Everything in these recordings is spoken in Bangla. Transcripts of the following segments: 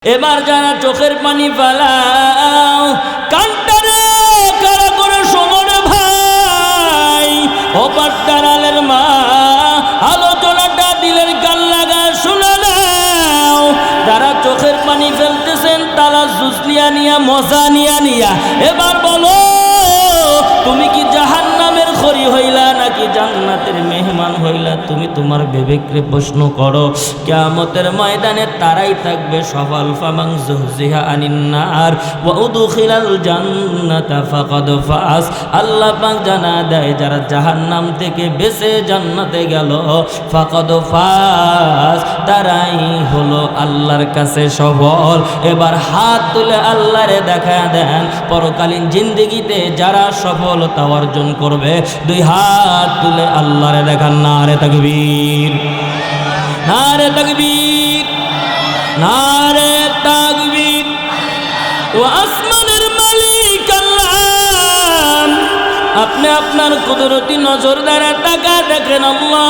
এবার যারা চোখের পানি ফেলাও কান্তারে কারা করে সমরে ভাই ওপার তারালের মা আলোচনাটা দিলের গান লাগা শোনা দাও। তারা চোখের পানি ফেলতেছেন তারা জুসলিয়া নিয়া মজা নিয়া এবার বলো তুমি কি জাহান্নামের খড়ি হইলা নাকি জান্নাতের মেহমান হইলা? তুমি তোমার বিবেককে প্রশ্ন করো। কিয়ামতের ময়দানে তারাই থাকবে সফল। ফামান যুহজিহা আনিন নার ওয়া উদখিলাল জান্নাতা ফাকাদ ফাজ। আল্লাহ পাক জানা দেয় যারা জাহান্নাম থেকে বেঁচে জান্নাতে গেল ফাকাদ ফাজ, তারাই হলো আল্লাহর কাছে সফল। এবার হাত তুলে আল্লাহরে দেখা দেন পরকালীন জিন্দেগিতে যারা সফলতা অর্জন করবে দুই হাত তুলে আল্লাহরে দেখান। নারে তাকবীর, নারে তাকবীর, নারে তাকবীর। ও আসমানের মালিক আল্লাহ, আপনি আপনার কুদরতি নজর দ্বারা তাকা দেখেন আল্লাহ।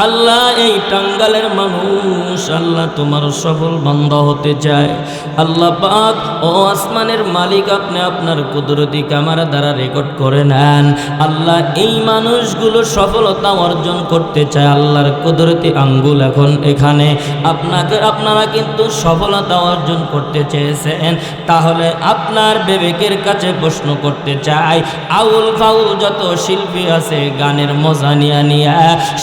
আল্লাহ এই টাঙ্গালের মানুষ আল্লাহ তোমার সফল বান্দা হতে চায়। আল্লাহ পাক ও আসমানের মালিক আপনি আপনার কুদরতি ক্যামেরা দ্বারা রেকর্ড করে নেন। আল্লাহ এই মানুষগুলো সফলতা অর্জন করতে চায়। আল্লাহর কুদরতি আঙ্গুল এখন এখানে। আপনারা কিন্তু সফলতা অর্জন করতে চেয়েছেন, তাহলে আপনার বিবেকের কাছে প্রশ্ন করতে চাই, আউল ফাউল যত শিল্পী আছে গানের মজা নিয়া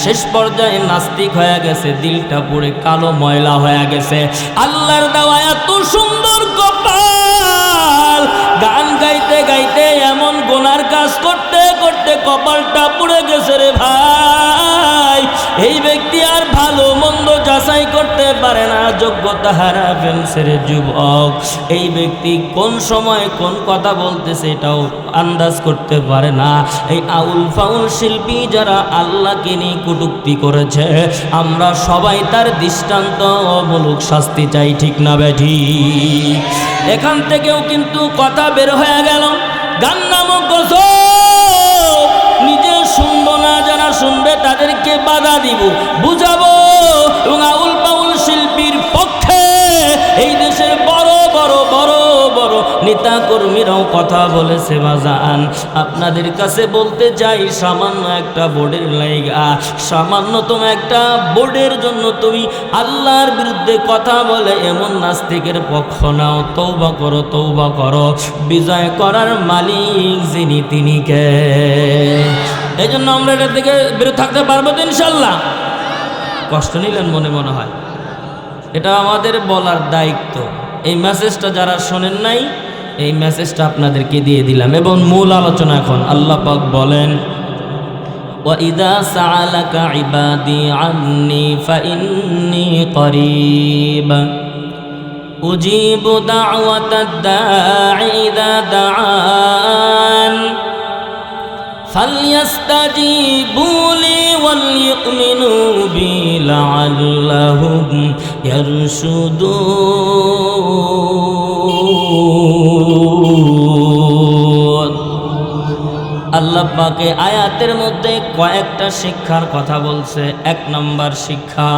শেষ পর্যায়ে নাস্তিক হয়ে গেছে, দিলটা পুরো কালো ময়লা হয়ে গেছে। আল্লাহর দেওয়া এত সুন্দর কপাল, গান গাইতে গাইতে এমন গোনার কাজ করতে করতে কপালটা পুড়ে গেছে রে ভাই। এই ব্যক্তি আর ভালো মন্দ যাচাই করতে পারে না, যোগ্যতা হারা ফেলছে রে যুবক। এই ব্যক্তি কোন সময় কোন কথা বলতেছে এটাও আন্দাজ করতে পারে না। এই আউল ফাউল শিল্পী যারা আল্লাহকে নিয়ে কটূক্তি করেছে, আমরা সবাই তার দৃষ্টান্তমূলক শাস্তি চাই, ঠিক না বেঠি? এখান থেকেও কিন্তু কথা বের হয়ে গেল, গান নামক গজল নিজে শুনবো না, যারা শুনবে তাদেরকে বাধা দিব, বুঝাবো। এবং আউল ফাউল শিল্পীর পক্ষে এই দেশের বড় বড় বড় বড় নেতা কর্মীরাও কথা বলেছে। বাজান আপনাদের কাছে বলতে চাই, সামান্য একটা বোর্ডের লাইগা, সামান্যতম একটা বোর্ডের জন্য তুমি আল্লাহর বিরুদ্ধে কথা বলে এমন নাস্তিকের পক্ষ নাও। তওবা করো, তওবা করো। বিজয় করার মালিক যিনি তিনি কে? এই জন্য আমরা এটা থেকে বিরত থাকতে পারবো তো ইনশাল্লাহ। কষ্ট নিলেন মনে হয়, এটা আমাদের বলার দায়িত্ব। এই মেসেজটা যারা শোনেন নাই, এই মেসেজটা আপনাদেরকে দিয়ে দিলাম। এবং মূল আলোচনা এখন আল্লাহ পাক বলেন, ওয়াইদা সাআলাকা ইবাদি আন্নী ফাইন্নী করিব উজিবু দাওয়াতাদ দাঈ ইযা দাআন فَلْيَسْتَجِيبُوا لِي وَلْيُؤْمِنُوا بِي لَعَلَّهُمْ يَرْشُدُونَ। আল্লাহ পাকে আয়াতের মধ্যে কয়েকটা শিক্ষার কথা বলছে। এক নম্বর শিক্ষা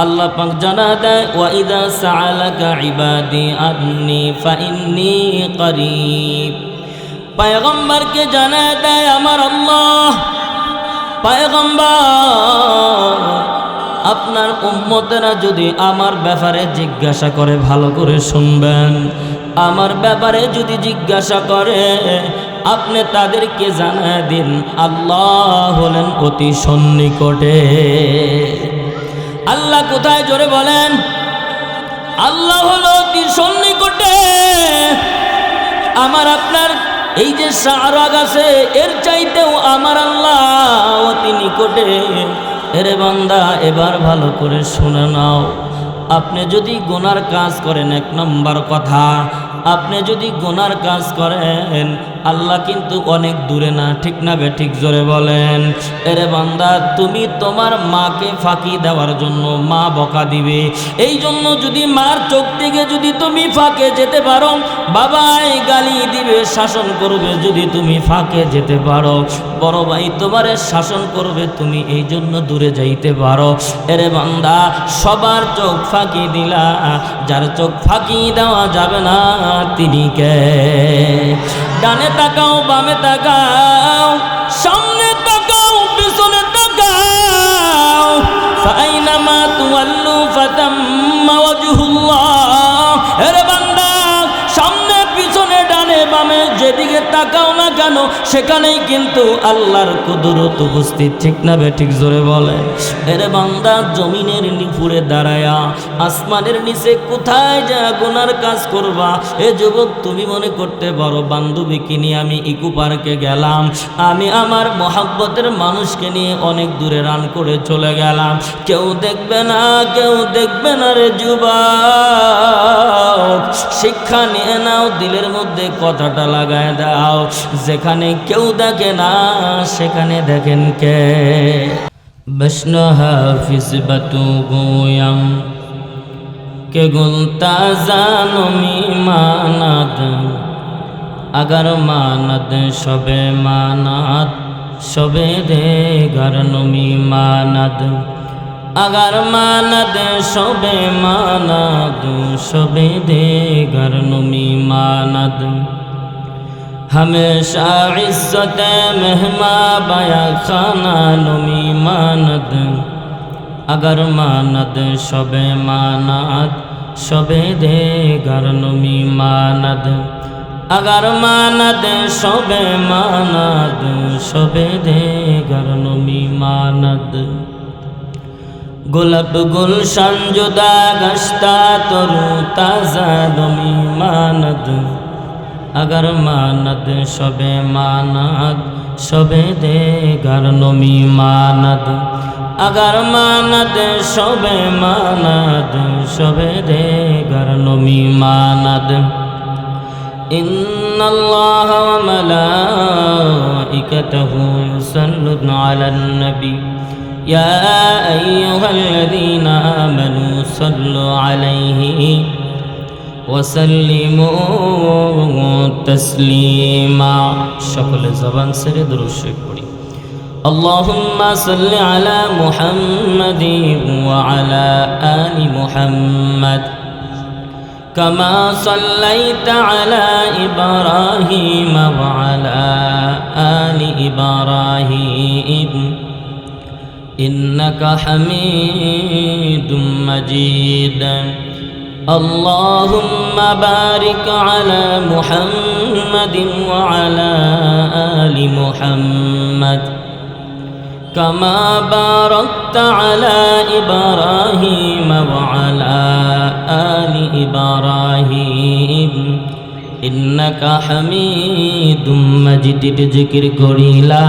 আল্লাহ পাক জানা দেয়, ওয়াইদা সাআলাকা ইবাদি আন্নী ফাইন্নী করিব। পয়গম্বরকে জানা দেয় আমার আল্লাহ, পয়গম্বর আপনার উম্মতেরা যদি আমার ব্যাপারে জিজ্ঞাসা করে ভালো করে শুনবেন। আমার ব্যাপারে যদি জিজ্ঞাসা করে আপনি তাদেরকে জানা দিন আল্লাহ হলেন অতি সন্নিকটে। আল্লাহ কোথায় জোরে বলেন? আল্লাহ হলো অতি সন্নিকটে। আমার আপনার এই যে সারা গাছে এর চাইতেও আমার আল্লাহ অতি নিকটে। এরে বান্দা এবার ভালো করে শুনে নাও, আপনি যদি গুনার কাজ করেন, এক নম্বর কথা আপনি যদি গুনার কাজ করেন আল্লাহ কিন্তু অনেক দূরে না, ঠিক না বে ঠিক? জোরে বলেন। এরে বান্দা, তুমি তোমার মাকে ফাঁকি দেওয়ার জন্য মা বকা দিবে, এই জন্য যদি মার চোখ থেকে যদি তুমি ফাঁকে যেতে পারো, বাবাই গালি দিবে, শাসন করবে, যদি তুমি ফাঁকে যেতে পারো, বড় ভাই তোমারে শাসন করবে, তুমি এই জন্য দূরে যাইতে পারো। এরে বান্দা, সবার চোখ ফাঁকি দিলা, যার চোখ ফাঁকি দেওয়া যাবে না তিনি কে? ডানে তাকাও, বামে তাকাও, সামনে তাকাও, পিছনে তাকাও, ফাইনামা তুওয়াল্লু ফাতাম্মা ওয়াজহুল্লাহ। এরে বান্দা, সামনে পিছনে ডানে বামে যেদিকে তাকাও না কেন সেখানেই কিন্তু আল্লাহর কুদরত উপস্থিত, ঠিক না বে ঠিক? জোরে বলে। এরে বান্দা, জমিনের নিপুরে দাঁড়ায়া আসমানের নিচে কোথায় যা গুনার কাজ করবা? এ যুবক, তুমি মনে করতে পারো বান্ধবীকে নিয়ে আমি ইকো পার্কে গেলাম, আমি আমার মহাব্বতের মানুষকে নিয়ে অনেক দূরে রান করে চলে গেলাম, কেউ দেখবে না, কেউ দেখবে না। রে যুবক, শিক্ষা নিয়ে নাও, দিলের মধ্যে কথাটা লাগায় দাও, যেখানে কেউ দেখে না সেখানে দেখেন কে? बशन हाफिज बतू गोयम के गुलता जानमी मानद अगर मानद शबे मानद शबे दे गरनमी मानद अगर मानद शबे मानद शबे दे गरनमी मानद हमेशा इज्जत मेहमा बया खाना नुमी मानद अगर मानद शबे मानद शबे दे गर नुमी मानद अगर मानद शबे मानद शबे दे गर नुमी मानद गुलब गुलशन जुदा गश्ता तरु ताज़ा नुमी मानद अगर मानद शबे मानद शबे दे गर नुमी मानद अगर मानद शबे मानद शबे दे गर नुमी मानद इन्नल्लाह व मलाइकतहु युसल्लूना अलन नबी या अय्युहल्लज़ीना आमनू सल्लु अलैहि वसल्लिमू तस्लीमा। সকলে জবান ছেড়ে দুরূদ শরীফ পড়ি। আল্লাহুম্মা সাল্লি আলা মুহাম্মাদিন ওয়া আলা আলি মুহাম্মাদ কামা সাল্লাইতা আলা ইব্রাহিম ওয়া আলা আলি ইব্রাহিম ইন্নাকা হামিদুম মাজিদ। اللهم بارك على محمد وعلى آل محمد كما باركت على إبراهيم وعلى آل إبراهيم إنك حميد مجيد। ذكر করি লা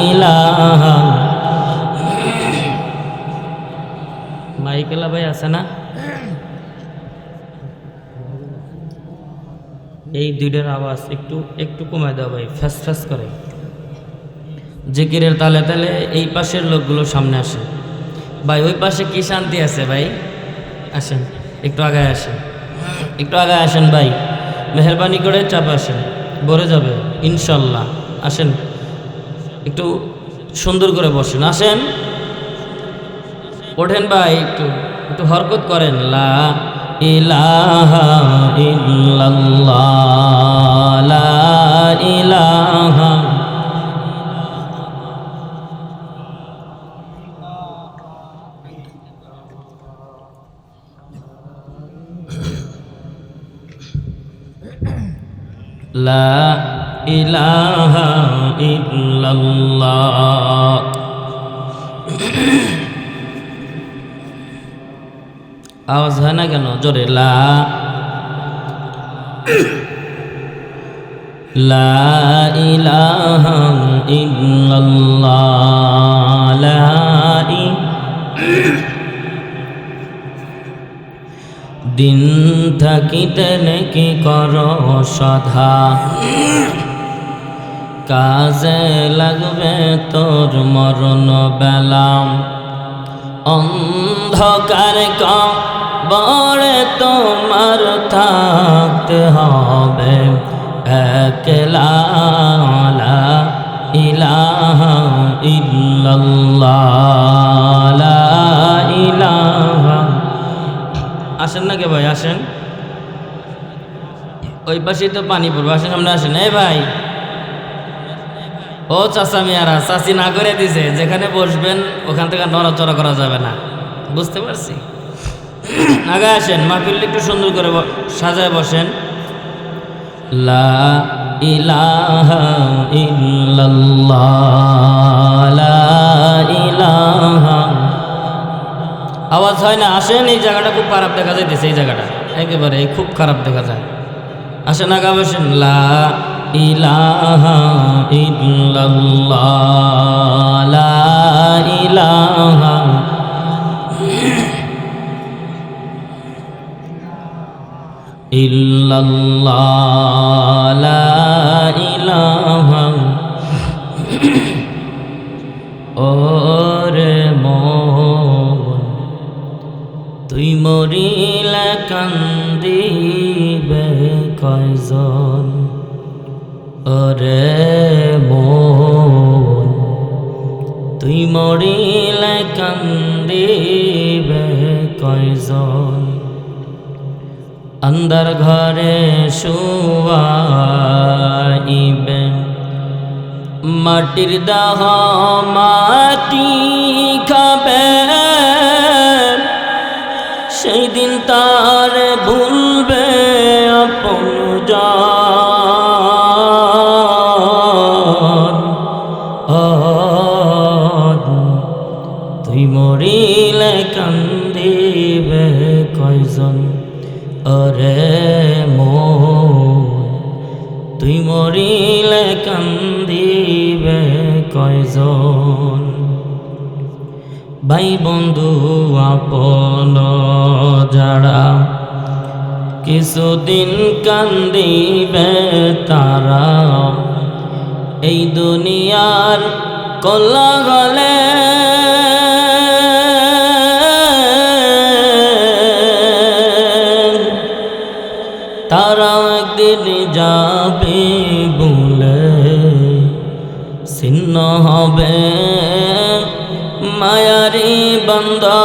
ইলাহা। মাইকেলা ভাই আছে না? এই দুইটার আওয়াজ একটু একটু কমায় দাও ভাই, ফ্যাস ফ্যাস করে। জিকিরের তালে তালে এই পাশের লোকগুলো সামনে আসে ভাই, ওই পাশে কি শান্তি আছে ভাই? আসেন একটু আগায় আসেন, একটু আগায় আসেন ভাই, মেহরবানি করে চাপ আসেন, ভরে যাবে ইনশাল্লাহ। আসেন একটু সুন্দর করে বসেন, আসেন ওঠেন ভাই, একটু একটু হরকত করেন। লা ইলাহা ইল্লাল্লাহ লা ইলাহা লা ইলাহা ইল্লাল্লাহ। আওয়াজ হয় না কেন? জোরে লা ইলাহা ইল্লাল্লাহ লা দিন থাকিতে নেকি কর সধা, কাজে লাগবে তোর মরণ বেলাম। অন্ধকার কবরে তোমার থাকতে হবে একলা, লা ইলাহা ইল্লাল্লাহ, লা ইলাহা। আসেন না কে ভাই, আসেন, ওই পাশেই তো পানি পড়বে, আসেন সামনে আসেন। এই ভাই, ও চাচা মিয়ারা, চাচি না করে দিছে, যেখানে বসবেন ওখান থেকে নড়াচড়া করা যাবে না, বুঝতে পারছি। আগে আসেন, মাহফিলটা একটু সুন্দর করে সাজায় বসেন। লা ইলাহা ইল্লাল্লাহ, লা ইলাহা। আওয়াজ হয় না, আসেন। এই জায়গাটা খুব খারাপ দেখা যাইতেছে, এই জায়গাটা একেবারে খুব খারাপ দেখা যায়। আসেন, আগা বসেন। লা ইলাহা ইল্লাল্লাহ, লা ইলাহা ইল্লাল্লাহ, লা ইলাহা। ওরে মন, তুই মরিলে কান্দিবে কয়জন? ওরে মন, তুই মরিলে কান্দিবে কয়জন? আন্ধার ঘরে শুয়াইবে, মাটির দাহ মাটি খাবে, সেই দিন তার ভুলবে আপনজন। তুই মরিলে কান্দিবে কয়জন? ওরে মন, তুই মরিলে কান্দিবে কয়জন? ভাই বন্ধু আপন যারা, কিছুদিন কান্দিবে তারা, এই দুনিয়ার কোলাহলে তারা একদিন যাবে বলে, ছিন্ন হবে মায়ারি বন্ধন।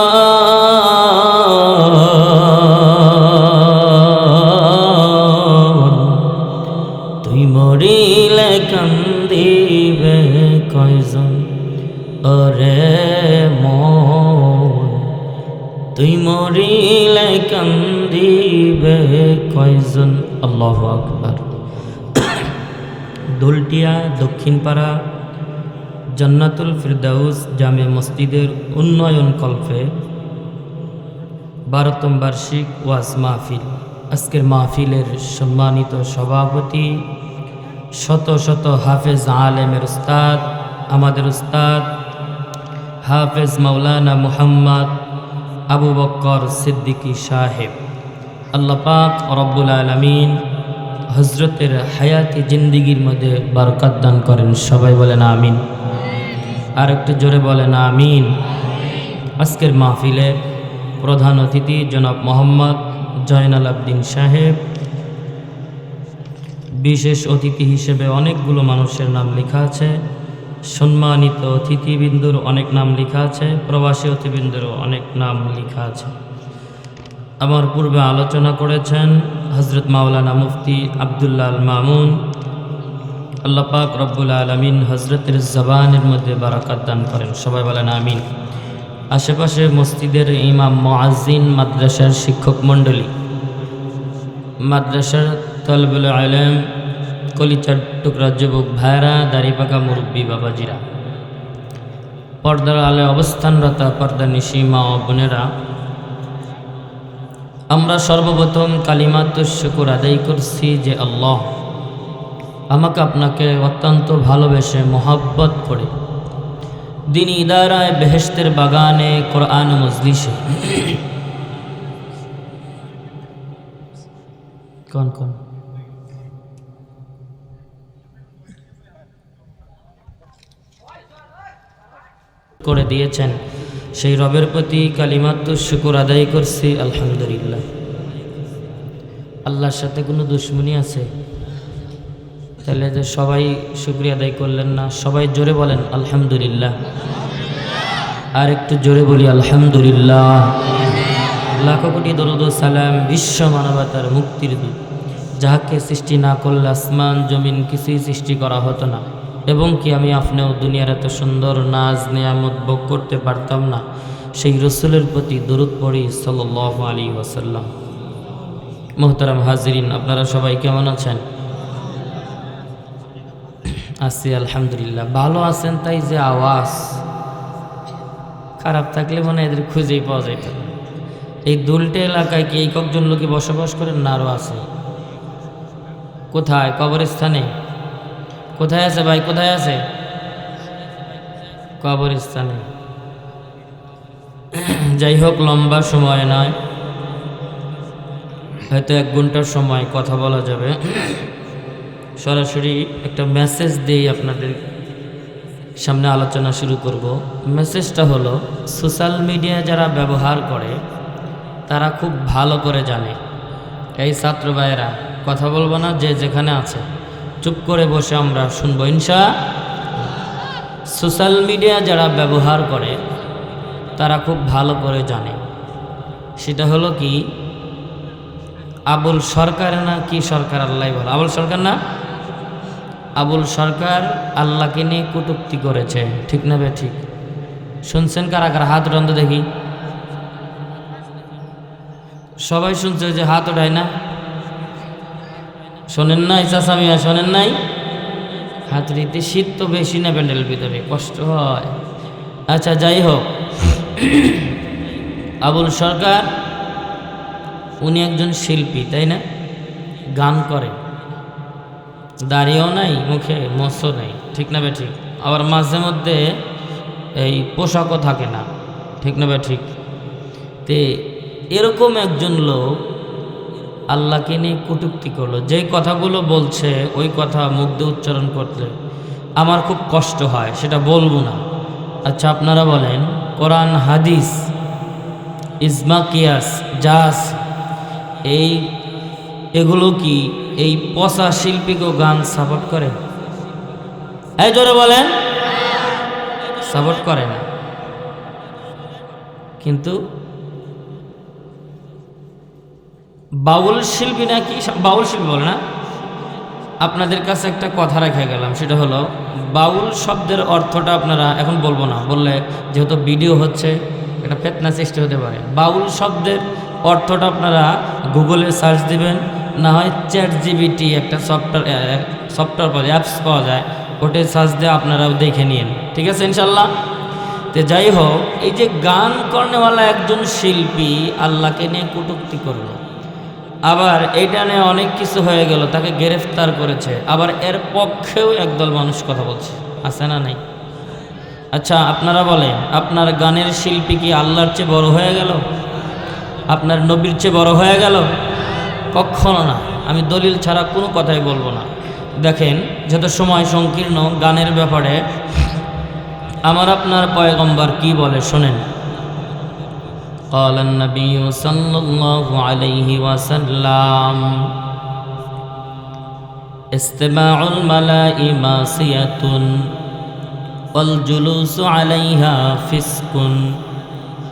তুই মরিলে কান্দিবে কয়জন? ওরে মন, তুই মরিলে কান্দিবে কয়জন? আল্লাহু আকবার। দোলটিয়া দক্ষিণপাড়া জান্নাতুল ফিরদাউস জামে মসজিদের উন্নয়ন কল্পে 12তম বার্ষিক ওয়াজ মাহফিল। আজকের মাহফিলের সম্মানিত সভাপতি, শত শত হাফেজ আলেমের উস্তাদ, আমাদের উস্তাদ হাফেজ মাওলানা মুহাম্মদ আবু বকর সিদ্দিকী সাহেব। আল্লাহ পাক রব্বুল আলামিন হজরতের হায়াতি জিন্দিগির মধ্যে বরকত দান করেন। সবাই বলেন আমিন। আর একটু জোরে বলেন আমিন। আজকের মাহফিলে প্রধান অতিথি জনাব মোহাম্মদ জয়নাল আবদিন সাহেব, বিশেষ অতিথি হিসেবে অনেকগুলো মানুষের নাম লেখা আছে, সম্মানিত অতিথিবৃন্দুর অনেক নাম লেখা আছে, প্রবাসী অতিথিবৃন্দুরও অনেক নাম লেখা আছে। আমার পূর্বে আলোচনা করেছেন হজরত মাওলানা মুফতি আবদুল্লাহ আল মামুন। আল্লাহ পাক রব্বুল আলামিন হজরতের জবানের মধ্যে বারাকাত দান করেন। সবাই বলেন আমিন। আশেপাশে মসজিদের ইমাম, মুয়াজ্জিন, মাদ্রাসার শিক্ষক মণ্ডলী, মাদ্রাসার তলবুল আলেম, কলিচার টুকরা যুবক ভাইরা, দাড়িপাকা মুরব্বী বাবাজিরা, পর্দার আলে অবস্থানরত পর্দানিশী মা ও বোনেরা, আমরা সর্বপ্রথম কালিমাতুশ শুকর আদায় করছি যে আল্লাহ আমাকে আপনাকে অত্যন্ত ভালোবেসে মোহাব্বত করে দিনী ইদারায় বেহেশতের বাগানে কোরআন মজলিসে কোন কোন করে দিয়েছেন, সেই রবের প্রতি কালিমাত শুকর আদায় করছি আলহামদুলিল্লাহ। আল্লাহর সাথে কোনো দুশ্মনী আছে? তাহলে যে সবাই শুকরিয়া আদায় করলেন না? সবাই জোরে বলেন আলহামদুলিল্লাহ। আর একটু জোরে বলি আলহামদুলিল্লাহ। লাখো কোটি দরুদ ও সালাম বিশ্ব মানবতার মুক্তির দূত, যাহাকে সৃষ্টি না করলে আসমান জমিন কিছুই সৃষ্টি করা হতো না, এবং কি আমি আপনিও দুনিয়ার এত সুন্দর নাজ নিয়ামত ভোগ করতে পারতাম না। সেই রসুলের প্রতি দরুদ পড়ি সাল্লাল্লাহু আলাইহি ওয়াসাল্লাম। মুহতারাম হাজিরিন, আপনারা সবাই কেমন আছেন? আছি আলহামদুলিল্লাহ। ভালো আছেন তাই যে আওয়াজ, খারাপ থাকলে মনে এদের খুঁজেই পাওয়া যেত। এই দুলটে এলাকায় কি এই কয়েকজন লোকে বসবাস করেন না আরও আছে? কোথায়? কবরস্থানে? কোথায় আছে ভাই, কোথায় আছে? কবরস্থানে। যাই হোক, লম্বা সময় নয়, হয়তো 1 ঘন্টার সময় কথা বলা যাবে। সরাসরি একটা মেসেজ দিয়ে আপনাদের সামনে আলোচনা শুরু করব। মেসেজটা হলো, সোশ্যাল মিডিয়া যারা ব্যবহার করে তারা খুব ভালো করে জানে। এই ছাত্র ভাইয়েরা, কথা বলবো না, যে যেখানে আছে চুপ করে বসে আমরা শুনবো ইনশাআল্লাহ। সোশ্যাল মিডিয়া যারা ব্যবহার করে তারা খুব ভালো করে জানে। সেটা হলো কি, আবুল সরকার না কি সরকার, আল্লাহ বলে, আবুল সরকার না, আবুল সরকার আল্লাহকে নিয়ে কটূক্তি করেছে, ঠিক না বে ঠিক? শুনছেন কারা কারা? হাত উঠান তো দেখি। সবাই শুনছে, যে হাত ওঠায় না? শোনেন নাই চাচা মিয়া, শোনেন নাই? হাত দিতে। শীত তো বেশি না প্যান্ডেলের ভিতরে, কষ্ট হয়। আচ্ছা যাই হোক, আবুল সরকার উনি একজন শিল্পী, তাই না? গান করে, দাড়িও নাই, মুখে মৎস্য নেই, ঠিক না বে ঠিক? আবার মাঝে মধ্যে এই পোশাকও থাকে না, ঠিক না বে ঠিক? তে এরকম একজন লোক আল্লাহকে নিয়ে কটূক্তি করলো। যেই কথাগুলো বলছে ওই কথা মুখ দিয়ে উচ্চারণ করতে আমার খুব কষ্ট হয়, সেটা বলবো না। আচ্ছা আপনারা বলেন, কোরআন হাদিস ইজমা কিয়াস জাস এগুলো কি এই পচা শিল্পীকে গান সাপোর্ট করে? এই জোরে বলেন, সাপোর্ট করে না। কিন্তু বাউল শিল্পী নাকি, বাউল শিল্পী বলে না? আপনাদের কাছে একটা কথা রেখে গেলাম, সেটা হলো বাউল শব্দের অর্থটা আপনারা এখন বলবো না, বললে যেহেতু ভিডিও হচ্ছে একটা ফেতনা সৃষ্টি হতে পারে। বাউল শব্দের অর্থটা আপনারা গুগলে সার্চ দিবেন, না হয় ChatGPT একটা সফটওয়্যার পাওয়া যায়, অ্যাপস পাওয়া যায়, ওটা সার্চ দিয়ে আপনারাও দেখে নিন, ঠিক আছে ইনশাল্লাহ। তো যাই হোক, এই যে গান করনেওয়ালা একজন শিল্পী আল্লাহকে নিয়ে কটূক্তি করলো, আবার এইটা নিয়ে অনেক কিছু হয়ে গেল, তাকে গ্রেফতার করেছে, আবার এর পক্ষেও একদল মানুষ কথা বলছে, আছে না নাই? আচ্ছা আপনারা বলেন, আপনার গানের শিল্পী কি আল্লাহর চেয়ে বড় হয়ে গেল? আপনার নবীর চেয়ে বড় হয়ে গেল? কখনো না। আমি দলিল ছাড়া কোনো কথাই বলবো না। দেখেন, যত সময় সংকীর্ণ, গানের ব্যাপারে আমার আপনার পয়গম্বর কি বলে শোনেন। قال النبي صلى الله عليه وسلم استماع الملاء معصية والجلوس عليها فسق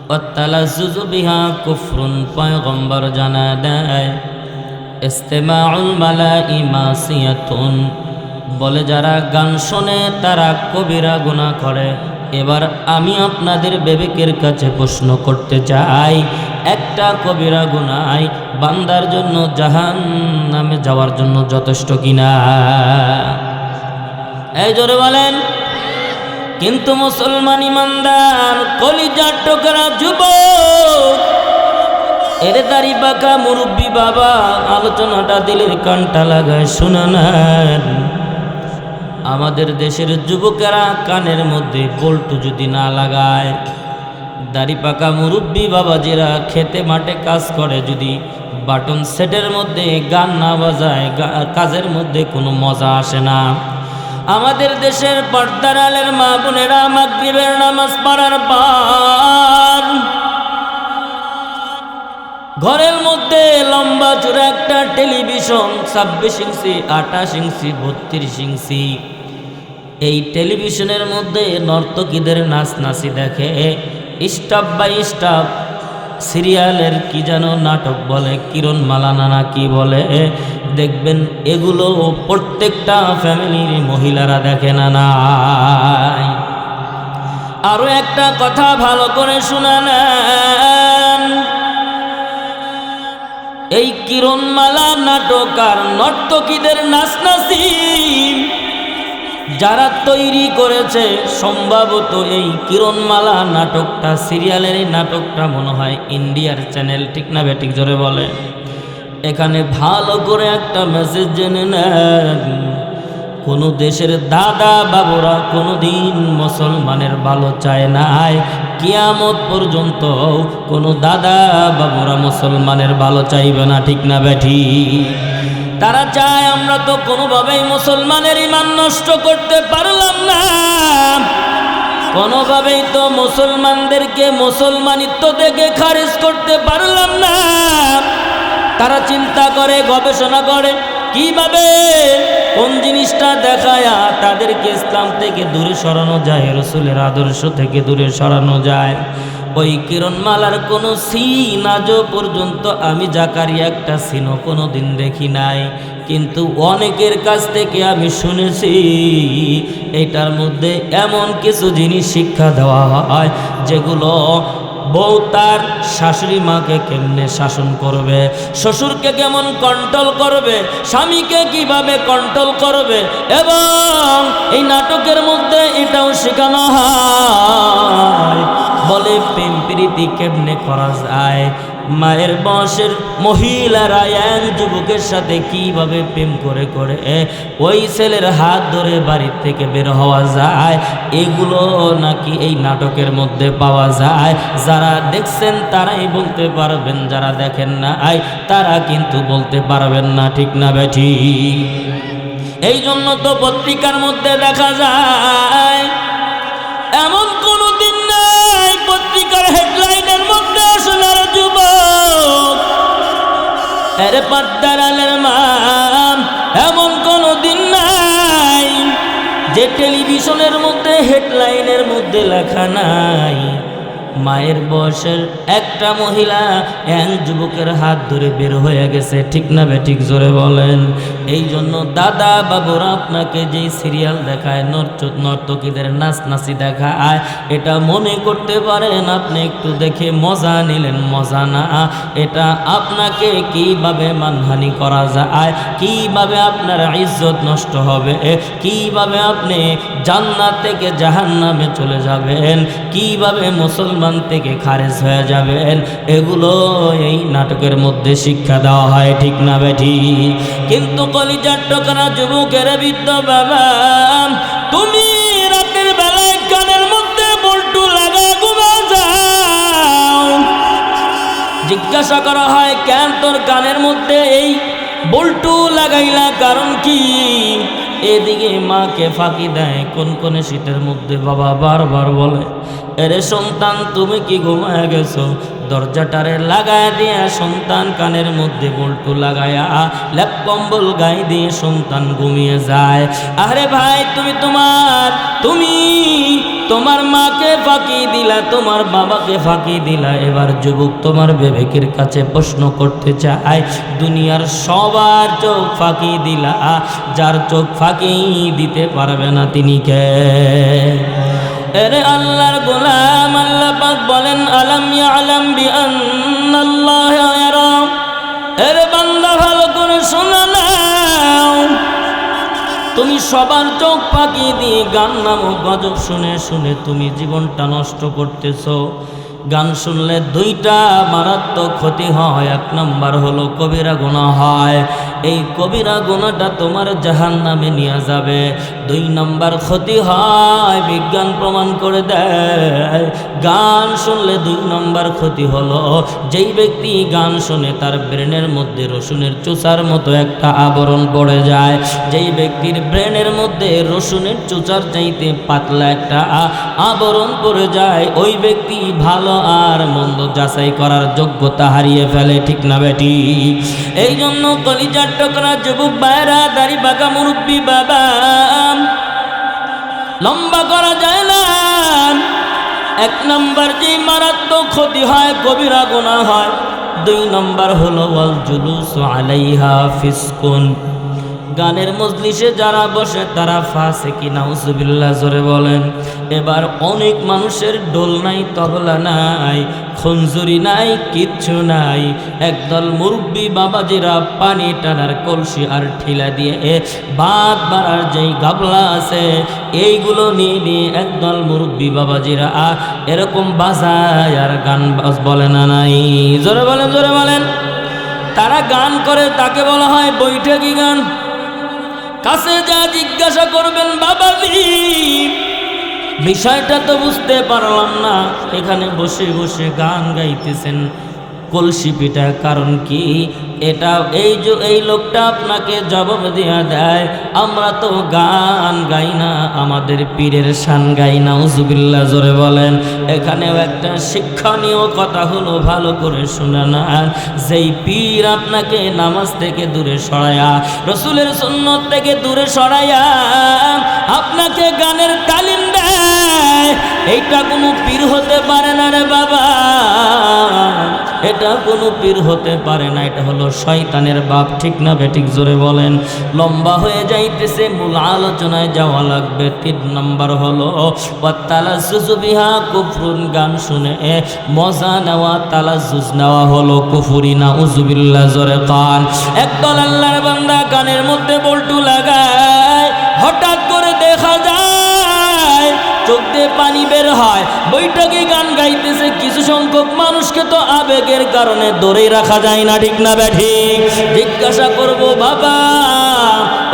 والتلذذ بها كفر। পয়গম্বর জানা দেয়, ইস্তেমাউল মালাই মাসিয়াতুন, বলে যারা গান শোনে তারা কবিরা গুনাহ করে। এবার আমি আপনাদের বিবেকের কাছে প্রশ্ন করতে চাই, একটা কবিরা গুনাহ বান্দার জন্য জাহান্নামে যাওয়ার জন্য যথেষ্ট কিনা? এই জোরে বলেন। কিন্তু মুসলমান ইমানদার কলিজার টুকরা যুবক, এর দাড়ি বাঁকা মুরব্বী বাবা, আলোচনাটা দিলের কানটা লাগায় শুনে নেন। আমাদের দেশের যুবকেরা কানের মধ্যে বল্টু যদি না লাগায়, দাড়ি পাকা মুরব্বী বাবাজিরা খেতে মাঠে কাজ করে, যদি বাটন সেটের মধ্যে গান না বাজায় কাজের মধ্যে কোনো মজা আসে না। আমাদের দেশের পর্দার আলের মা বোনেরা মাগরিবের নামাজ পড়ার পর ঘরের মধ্যে লম্বা চূড়া একটা টেলিভিশন 26 ইঞ্চি, 28 ইঞ্চি, 32 ইঞ্চি, এই টেলিভিশনের মধ্যে নর্তকীদের নাচনাচি দেখে। স্টাফ বাই স্টাফ সিরিয়ালের কি যেন নাটক বলে, কিরণমালা না কি বলে, দেখবেন এগুলো প্রত্যেকটা ফ্যামিলির মহিলারা দেখে না নাই। আরো একটা কথা ভালো করে শুনালেন, এই কিরণমালা নাটক আর নর্তকীদের নাচনাচি যারা তৈরি করেছে, সম্ভবত এই কিরণমালা নাটকটা, সিরিয়ালের এই নাটকটা মনে হয় ইন্ডিয়ার চ্যানেল, ঠিক না বেঠিক জোরে বলে। এখানে ভালো করে একটা মেসেজ জেনে নেন, কোনো দেশের দাদা বাবুরা কোনোদিন মুসলমানের ভালো চায় নাই, কিয়ামত পর্যন্ত কোনো দাদা বাবুরা মুসলমানের ভালো চাইবে না, ঠিক না বেঠিক। তারা চায় আমরা তো কোনোভাবেই মুসলমানের ঈমান নষ্ট করতে পারলাম না, কোনোভাবেই তো মুসলমানদেরকে মুসলমানিত্ব থেকে খারিজ করতে পারলাম না। তারা চিন্তা করে, গবেষণা করে কিভাবে কোন জিনিসটা দেখায়া তাদেরকে ইসলাম থেকে দূরে সরানো যায়, রাসূলের আদর্শ থেকে দূরে সরানো যায়। ওই কিরণমালার কোনো সিন আজও পর্যন্ত আমি জাকারিয়া একটা সিনও কোনো দিন দেখি নাই, কিন্তু অনেকের কাছ থেকে আমি শুনেছি এটার মধ্যে এমন কিছু জিনিস শিক্ষা দেওয়া হয় যেগুলো বউ তার শাশুড়ি মাকে কেমনে শাসন করবে, শ্বশুরকে কেমন কন্ট্রোল করবে, স্বামীকে কিভাবে কন্ট্রোল করবে, এবং এই নাটকের মধ্যে এটাও শেখানো হয়, বলে প্রেম প্রীতি কেমনে করা যায়। মায়ের বয়সের মহিলারা এক যুবকের সাথে কিভাবে প্রেম করে করে ওই ছেলের হাত ধরে বাড়ির থেকে বের হওয়া যায়, এগুলো নাকি এই নাটকের মধ্যে পাওয়া যায়। যারা দেখছেন তারাই বলতে পারবেন, যারা দেখেন না তারা কিন্তু বলতে পারবেন না, ঠিক না বেঠিক। এই জন্য তো পত্রিকার মধ্যে দেখা যায়, এমন কোনো দিন নাই পত্রিকার হেডলাইনের মধ্যে সোনার যুবক, আরে পর্দার আলের মা, এমন কোনো দিন নাই যে টেলিভিশনের মধ্যে হেডলাইনের মধ্যে লেখা নাই মায়ের বয়সের একটা মহিলা এক যুবকের হাত ধরে বের হয়ে গেছে, ঠিক না বেঠিক জোরে বলেন। এই জন্য দাদা বাবুরা আপনাকে যেই সিরিয়াল দেখায়, নর্তকীদের নাচনাচি দেখায়, এটা মনে করতে পারেন আপনি একটু দেখে মজা নিলেন, মজা না, এটা আপনাকে কিভাবে মানহানি করা যায়, কিভাবে আপনার ইজ্জত নষ্ট হবে, কিভাবে আপনি জান্নাত থেকে জাহান্নামে চলে যাবেন, কিভাবে মুসলমান থেকে খারেজ হয়ে যাবেন, এগুলো এই নাটকের মধ্যে শিক্ষা দেওয়া হয়, ঠিক না বেঠিক। কিন্তু কলিজার টুকরা যুবকের বৃদ্ধ বাবা, তুমি রাতের বেলায় কানের মধ্যে বল্টু লাগায় ঘুমা যাও। জিজ্ঞাসা করা হয়, কেন তোর কানের মধ্যে এই বল্টু লাগাইলা, কারণ কি? এদিকে মাকে ফাঁকি দেয় কোন কোন শীতের মধ্যে বাবা বারবার বলে, এরে সন্তান তুমি কি ঘুমায় গেছো? দরজাটারে লাগায় দিয়ে সন্তান কানের মধ্যে বল্টু লাগায়া লেপ কম্বল গায়ে দিয়ে সন্তান ঘুমিয়ে যায়। আরে ভাই, তুমি তোমার মাকে ফাঁকি দিলা, তোমার বাবাকে ফাঁকি দিলা। এবার যুবক তোমার বিবেকের কাছে প্রশ্ন করতে চায়, দুনিয়ার সবার চোখ ফাঁকি দিলা, যার চোখ ফাঁকি দিতে পারবে না তিনি কে? এরে আল্লাহর গোলাম, আল্লাহ পাক বলেন, আলাম ইয়ালাম বিআন্নাল্লাহা ইয়ারা। এরে বান্দা, ভালো করে শোনা নাও, তুমি সবার চোখ ফাঁকি দিয়ে গান নামক গজব শুনে শুনে তুমি জীবনটা নষ্ট করতেছো। গান শুনলে দুইটা মারাত্মক ক্ষতি হয়। এক নম্বর হলো কবিরা গুনাহ হয়, এই কবিরা গুনাহটা তোমার জাহান্নামে নিয়ে যাবে। 2 নম্বর ক্ষতি হয়, বিজ্ঞান প্রমাণ করে দেয়, গান শুনলে 2 নম্বর ক্ষতি হলো, যেই ব্যক্তি গান শুনে তার ব্রেনের মধ্যে রসুনের চোচার মতো একটা আবরণ পড়ে যায়। যেই ব্যক্তির ব্রেনের মধ্যে রসুনের চোচার চাইতে পাতলা একটা আবরণ পড়ে যায়, ওই ব্যক্তি ভালো আর মন্দ যাচাই করার যোগ্যতা হারিয়ে ফেলে। ঠিক না বেটি? এই জন্য কলিজার টুকরা যুবক ভাইরা, দাড়ি পাকা মুরব্বি বাবা, লম্বা করা যায় না। 1 নম্বর যে মারাত্মক ক্ষতি হয়, কবিরা গুনাহ হয়। 2 নম্বর হলো ওয়াল জুলুসু আলাইহা ফিসকুন, গানের মজলিসে যারা বসে তারা ফাসিকি, নাউজুবিল্লাহ, জোরে বলেন। এবার অনেক মানুষের ডোল নাই, তবলা নাই, খঞ্জুরি নাই, কিচ্ছু নাই। একদল মুরব্বী বাবাজিরা পানি টানার কলসি আর ঠিলা দিয়ে ভাত বাড়ার যেই গাবলা আছে এইগুলো নিয়ে একদল মুরব্বী বাবাজিরা এরকম বাজায় আর গান বলে না নাই, জোরে বলেন, জোরে বলেন। তারা গান করে, তাকে বলা হয় বৈঠকি গান। কাছে যা জিজ্ঞাসা করবেন, বাবাজি বিষয়টা তো বুঝতে পারলাম না, এখানে বসে বসে গান গাইতেছেন কলসি পিঠা, কারণ কি? এটা এই লোকটা আপনাকে জবাব দিয়া দেয়, আমরা তো গান গাই না, আমাদের পীরের শান গাই না। নাউজুবিল্লাহ, জোরে বলেন। এখানেও একটা শিক্ষণীয় কথা হলো, ভালো করে শুনে নেন। যেই পীর আপনাকে নামাজ থেকে দূরে সরায়া, রসুলের সুন্নত থেকে দূরে সরায়া আপনাকে গানের তালিম দেয়, এইটা কোনো পীর হতে পারে না রে বাবা, এটা কোনো পীর হতে পারে না, এটা হলো শয়তানের বাপ। ঠিক না বেঠিক? জোরে বলেন। লম্বা হয়ে যাইতেছে, মূল আলোচনায় যাওয়া লাগবে। 3 নম্বর হলো ওয়াতালাজ্জুজু বিহা কুফরুন, গান শুনে মজা নেওয়া, তালাজ্জুজ নেওয়া হলো কুফরি। নাউজুবিল্লাহ, জোরে কান। একদল আল্লাহর বান্দা গানের মধ্যে বল্টু লাগায়, হঠাৎ করে দেখা যায় চোখ দিয়ে পানি বের হয়, বৈঠকে গান গাইতেছে। কিছু সংখ্যক মানুষকে তো আবেগের কারণে ধরে রাখা যায় না। ঠিক না ব্যাঠিক? জিজ্ঞাসা করবো, বাবা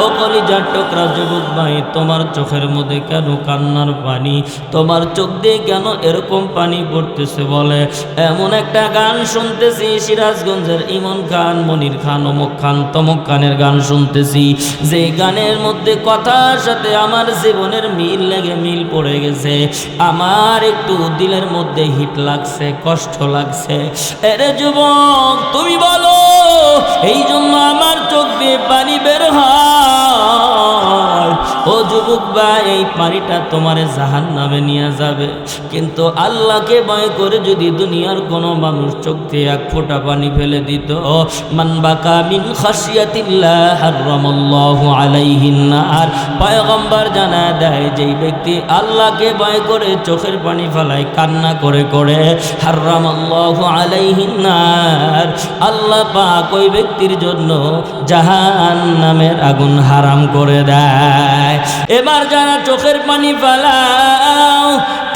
ও কলিজার টুকরা যুবক ভাই, তোমার চোখের মধ্যে কেন কান্নার পানি? তোমার চোখ দিয়ে কেন এরকম পানি পড়তেছে? বলে, এমন একটা গান শুনতেছি, সিরাজগঞ্জের ইমন খান, মনির খান, অমুক খান, তমুক খানের গান শুনতেছি, যে গানের মধ্যে কথার সাথে আমার জীবনের মিল লেগে মিল পড়ে গেছে, আমার একটু দিলের মধ্যে হিট লাগছে, কষ্ট লাগছে। এরে যুবক, তুমি বলো, এই জন্য আমার চোখ দিয়ে পানি বের হয়। ও যুবক ভাই, এই পানিটা তোমার জাহান্নামে নিয়ে যাবে। কিন্তু আল্লাহকে ভয় করে যদি দুনিয়ার কোনো মানুষ চোখ দিয়ে 1 ফোঁটা পানি ফেলে দিত, মান বাকা মিন খাশিয়াতিল্লাহ হারামাল্লাহু আলাইহিন নার, পয়গম্বর জানা দেয়, যেই ব্যক্তি আল্লাহকে ভয় করে চোখের পানি ফেলায় কান্না করে করে, হারামাল্লাহু আলাইহিন নার, আল্লাহ পাক ওই ব্যক্তির জন্য জাহান্নামের আগুন হারাম করে দেয়। এবার যারা চোখের পানি ফেলাও,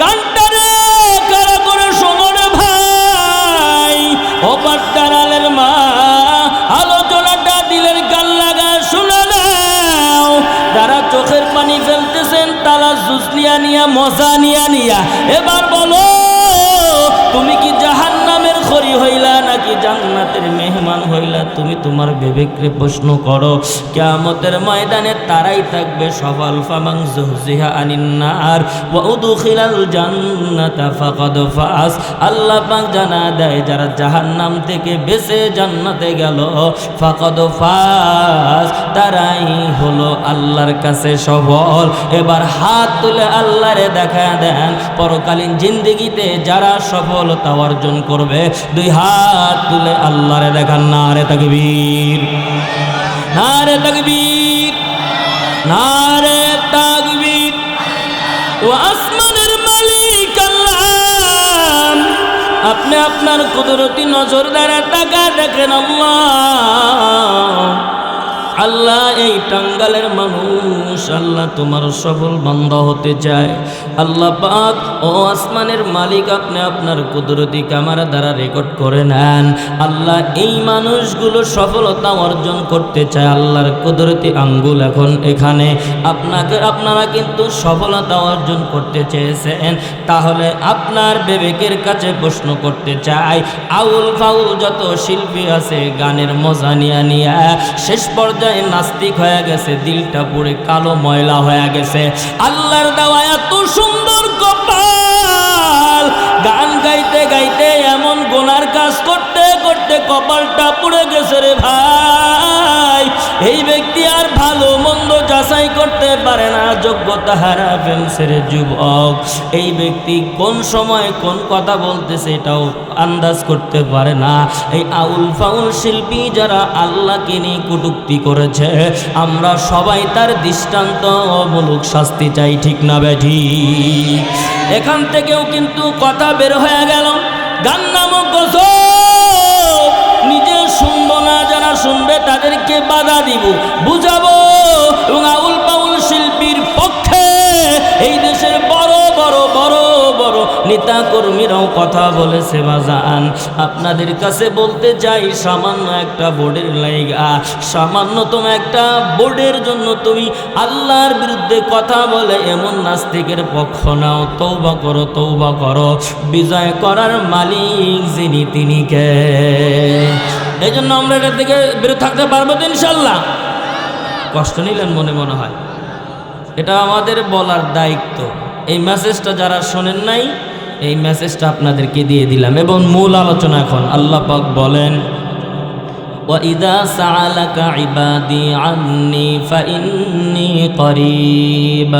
কান্টারে কারা করে সমরে ভাই, ও পাট্টারালের মা, আলোচনাটা দিলের গান লাগা শুনে নাও। যারা চোখের পানি ফেলতেছেন, তালাজ্জুজ নিয়া মজা নিয়া, এবার বলো, তুমি কি জাহান্নামের খড়ি হইলা নাকি জান্নাতের মেহমান হইলা? তুমি তোমার বিবেককে প্রশ্ন করো। কিয়ামতের ময়দানে তারাই থাকবে সফল। ফামান যুহজিহা আনিন নার ওয়া উদখিলাল জান্নাতা ফাকাদ ফাজ। আল্লাহ পাক জানা দেয়, যারা জাহান্নাম থেকে বেঁচে জান্নাতে গেল, ফাকাদ ফাজ, তারাই হলো আল্লাহর কাছে সফল। এবার হাত তুলে আল্লাহরে দেখা দেন, পরকালীন জিন্দেগিতে যারা সফলতা অর্জন করবে, 2 হাত তুলে আল্লাহরে দেখান। নারে তাকবীর, নারে তাকবীর, নারে তাকবীর। ও আসমানের মালিক আল্লাহ, আপনি আপনার কুদরতি নজর দ্বারা তাকা দেখেন। আল্লাহ, আল্লাহ এই টাঙ্গালের মানুষ আল্লাহ তোমার সফল বান্দা হতে চায়। আল্লাহ পাক ও আসমানের মালিক, আপনি আপনার কুদরতি ক্যামেরা দ্বারা রেকর্ড করে নেন। আল্লাহ এই মানুষগুলো সফলতা অর্জন করতে চায়। আল্লাহর কুদরতি আঙ্গুল এখন এখানে। আপনারা কিন্তু সফলতা অর্জন করতে চেয়েছেন, তাহলে আপনার বিবেকের কাছে প্রশ্ন করতে চাই, আউল ফাউল যত শিল্পী আছে গানের মজা নিয়ে নিয়ে শেষ পর্যায়ে নাস্তিক হয়ে গেছে, দিলটা পুরো কালো ময়লা হয়ে গেছে। আল্লাহর দেওয়া এত সুন্দর কপাল, গান গাইতে গাইতে এমন গুনার কাজ করতে করতে কপালটা পুড়ে গেছে রে ভাই। এই ব্যক্তি আর ভালো মন্দ যাচাই করতে পারে না, যোগ্যতা হারা ফেলছে রে যুবক। এই ব্যক্তি কোন সময় কোন কথা বলতেছে এটাও আন্দাজ করতে পারে না। এই আউল ফাউল শিল্পী যারা আল্লাহকে নিয়ে কটূক্তি করেছে, আমরা সবাই তার দৃষ্টান্তমূলক শাস্তি চাই, ঠিক না বেঠি? এখান থেকেও কিন্তু কথা বের হয়ে গেল, গান নামক গজব নিজে শুনবো না, যারা শুনবে তাদেরকে বাধা দিব, বুঝাবো। এবং আউল পাউল শিল্পীর পক্ষে এই দেশের বড় বড় বড় বড় নেতা কর্মীরাও কথা বলেছে। বাজান, আপনাদের কাছে বলতে চাই, সামান্য একটা বোর্ডের লাইগা, সামান্যতম একটা বোর্ডের জন্য তুমি আল্লাহর বিরুদ্ধে কথা বলে এমন নাস্তিকের পক্ষ নাও। তওবা করো, তওবা করো। বিজয় করার মালিক যিনি, তিনি কে? এই জন্য আমরা এটার থেকে বিরত থাকতে পারবো তো ইনশাল্লাহ? কষ্ট নিলেন মনে হয়, এটা আমাদের বলার দায়িত্ব। এই মেসেজটা যারা শোনেন নাই, এই মেসেজটা আপনাদেরকে দিয়ে দিলাম। এবং মূল আলোচনা এখন। আল্লাহ পাক বলেন, وَإِذَا سَأَلَكَ عِبَادِي عَنِّي فَإِنِّي قَرِيبٌ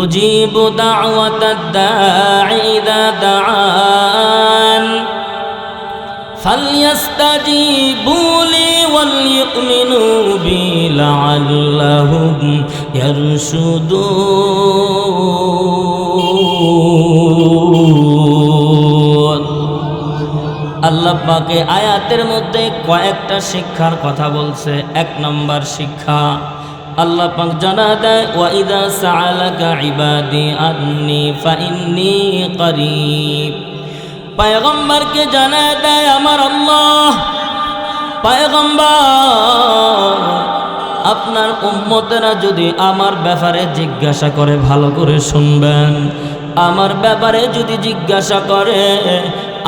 أُجِيبُ دَعْوَةَ الدَّاعِ إِذَا دَعَانِ فَلْيَسْتَجِيبُوا لِي وَلْيُؤْمِنُوا بِي لَعَلَّهُمْ يَرْشُدُونَ। আল্লাহ পাকে আয়াতের মধ্যে কয়েকটা শিক্ষার কথা বলছে। এক নম্বর শিক্ষা, আল্লাহ পাক জানা দেয়, ওয়াইদা সাআলাকা ইবাদি আন্নি ফাইন্নী করিব। পয়গম্বরকে জানা দেয় আমার আল্লাহ, পয়গম্বর আপনার উম্মতেরা যদি আমার ব্যাপারে জিজ্ঞাসা করে, ভালো করে শুনবেন, আমার ব্যাপারে যদি জিজ্ঞাসা করে,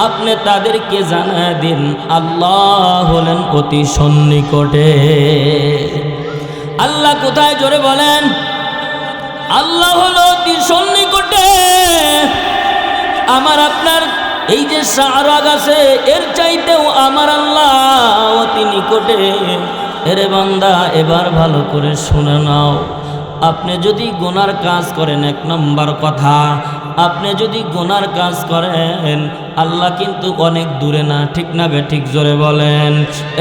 আপনি তাদেরকে জানায় দিন আল্লাহ হলেন অতি সন্নিকটে। আল্লাহ কোথায়? জোরে বলেন। আল্লাহ হলো অতি সন্নিকটে। আমার আপনার এই যে সারা গাছে, এর চাইতেও আমার আল্লাহ অতি নিকটে। এরে বান্দা, এবার ভালো করে শুনে নাও। আপনি যদি গুনার কাজ করেন, এক নম্বর কথা, আপনি যদি গুনার কাজ করেন, আল্লাহ কিন্তু অনেক দূরে না, ঠিক না বে ঠিক? জোরে বলেন।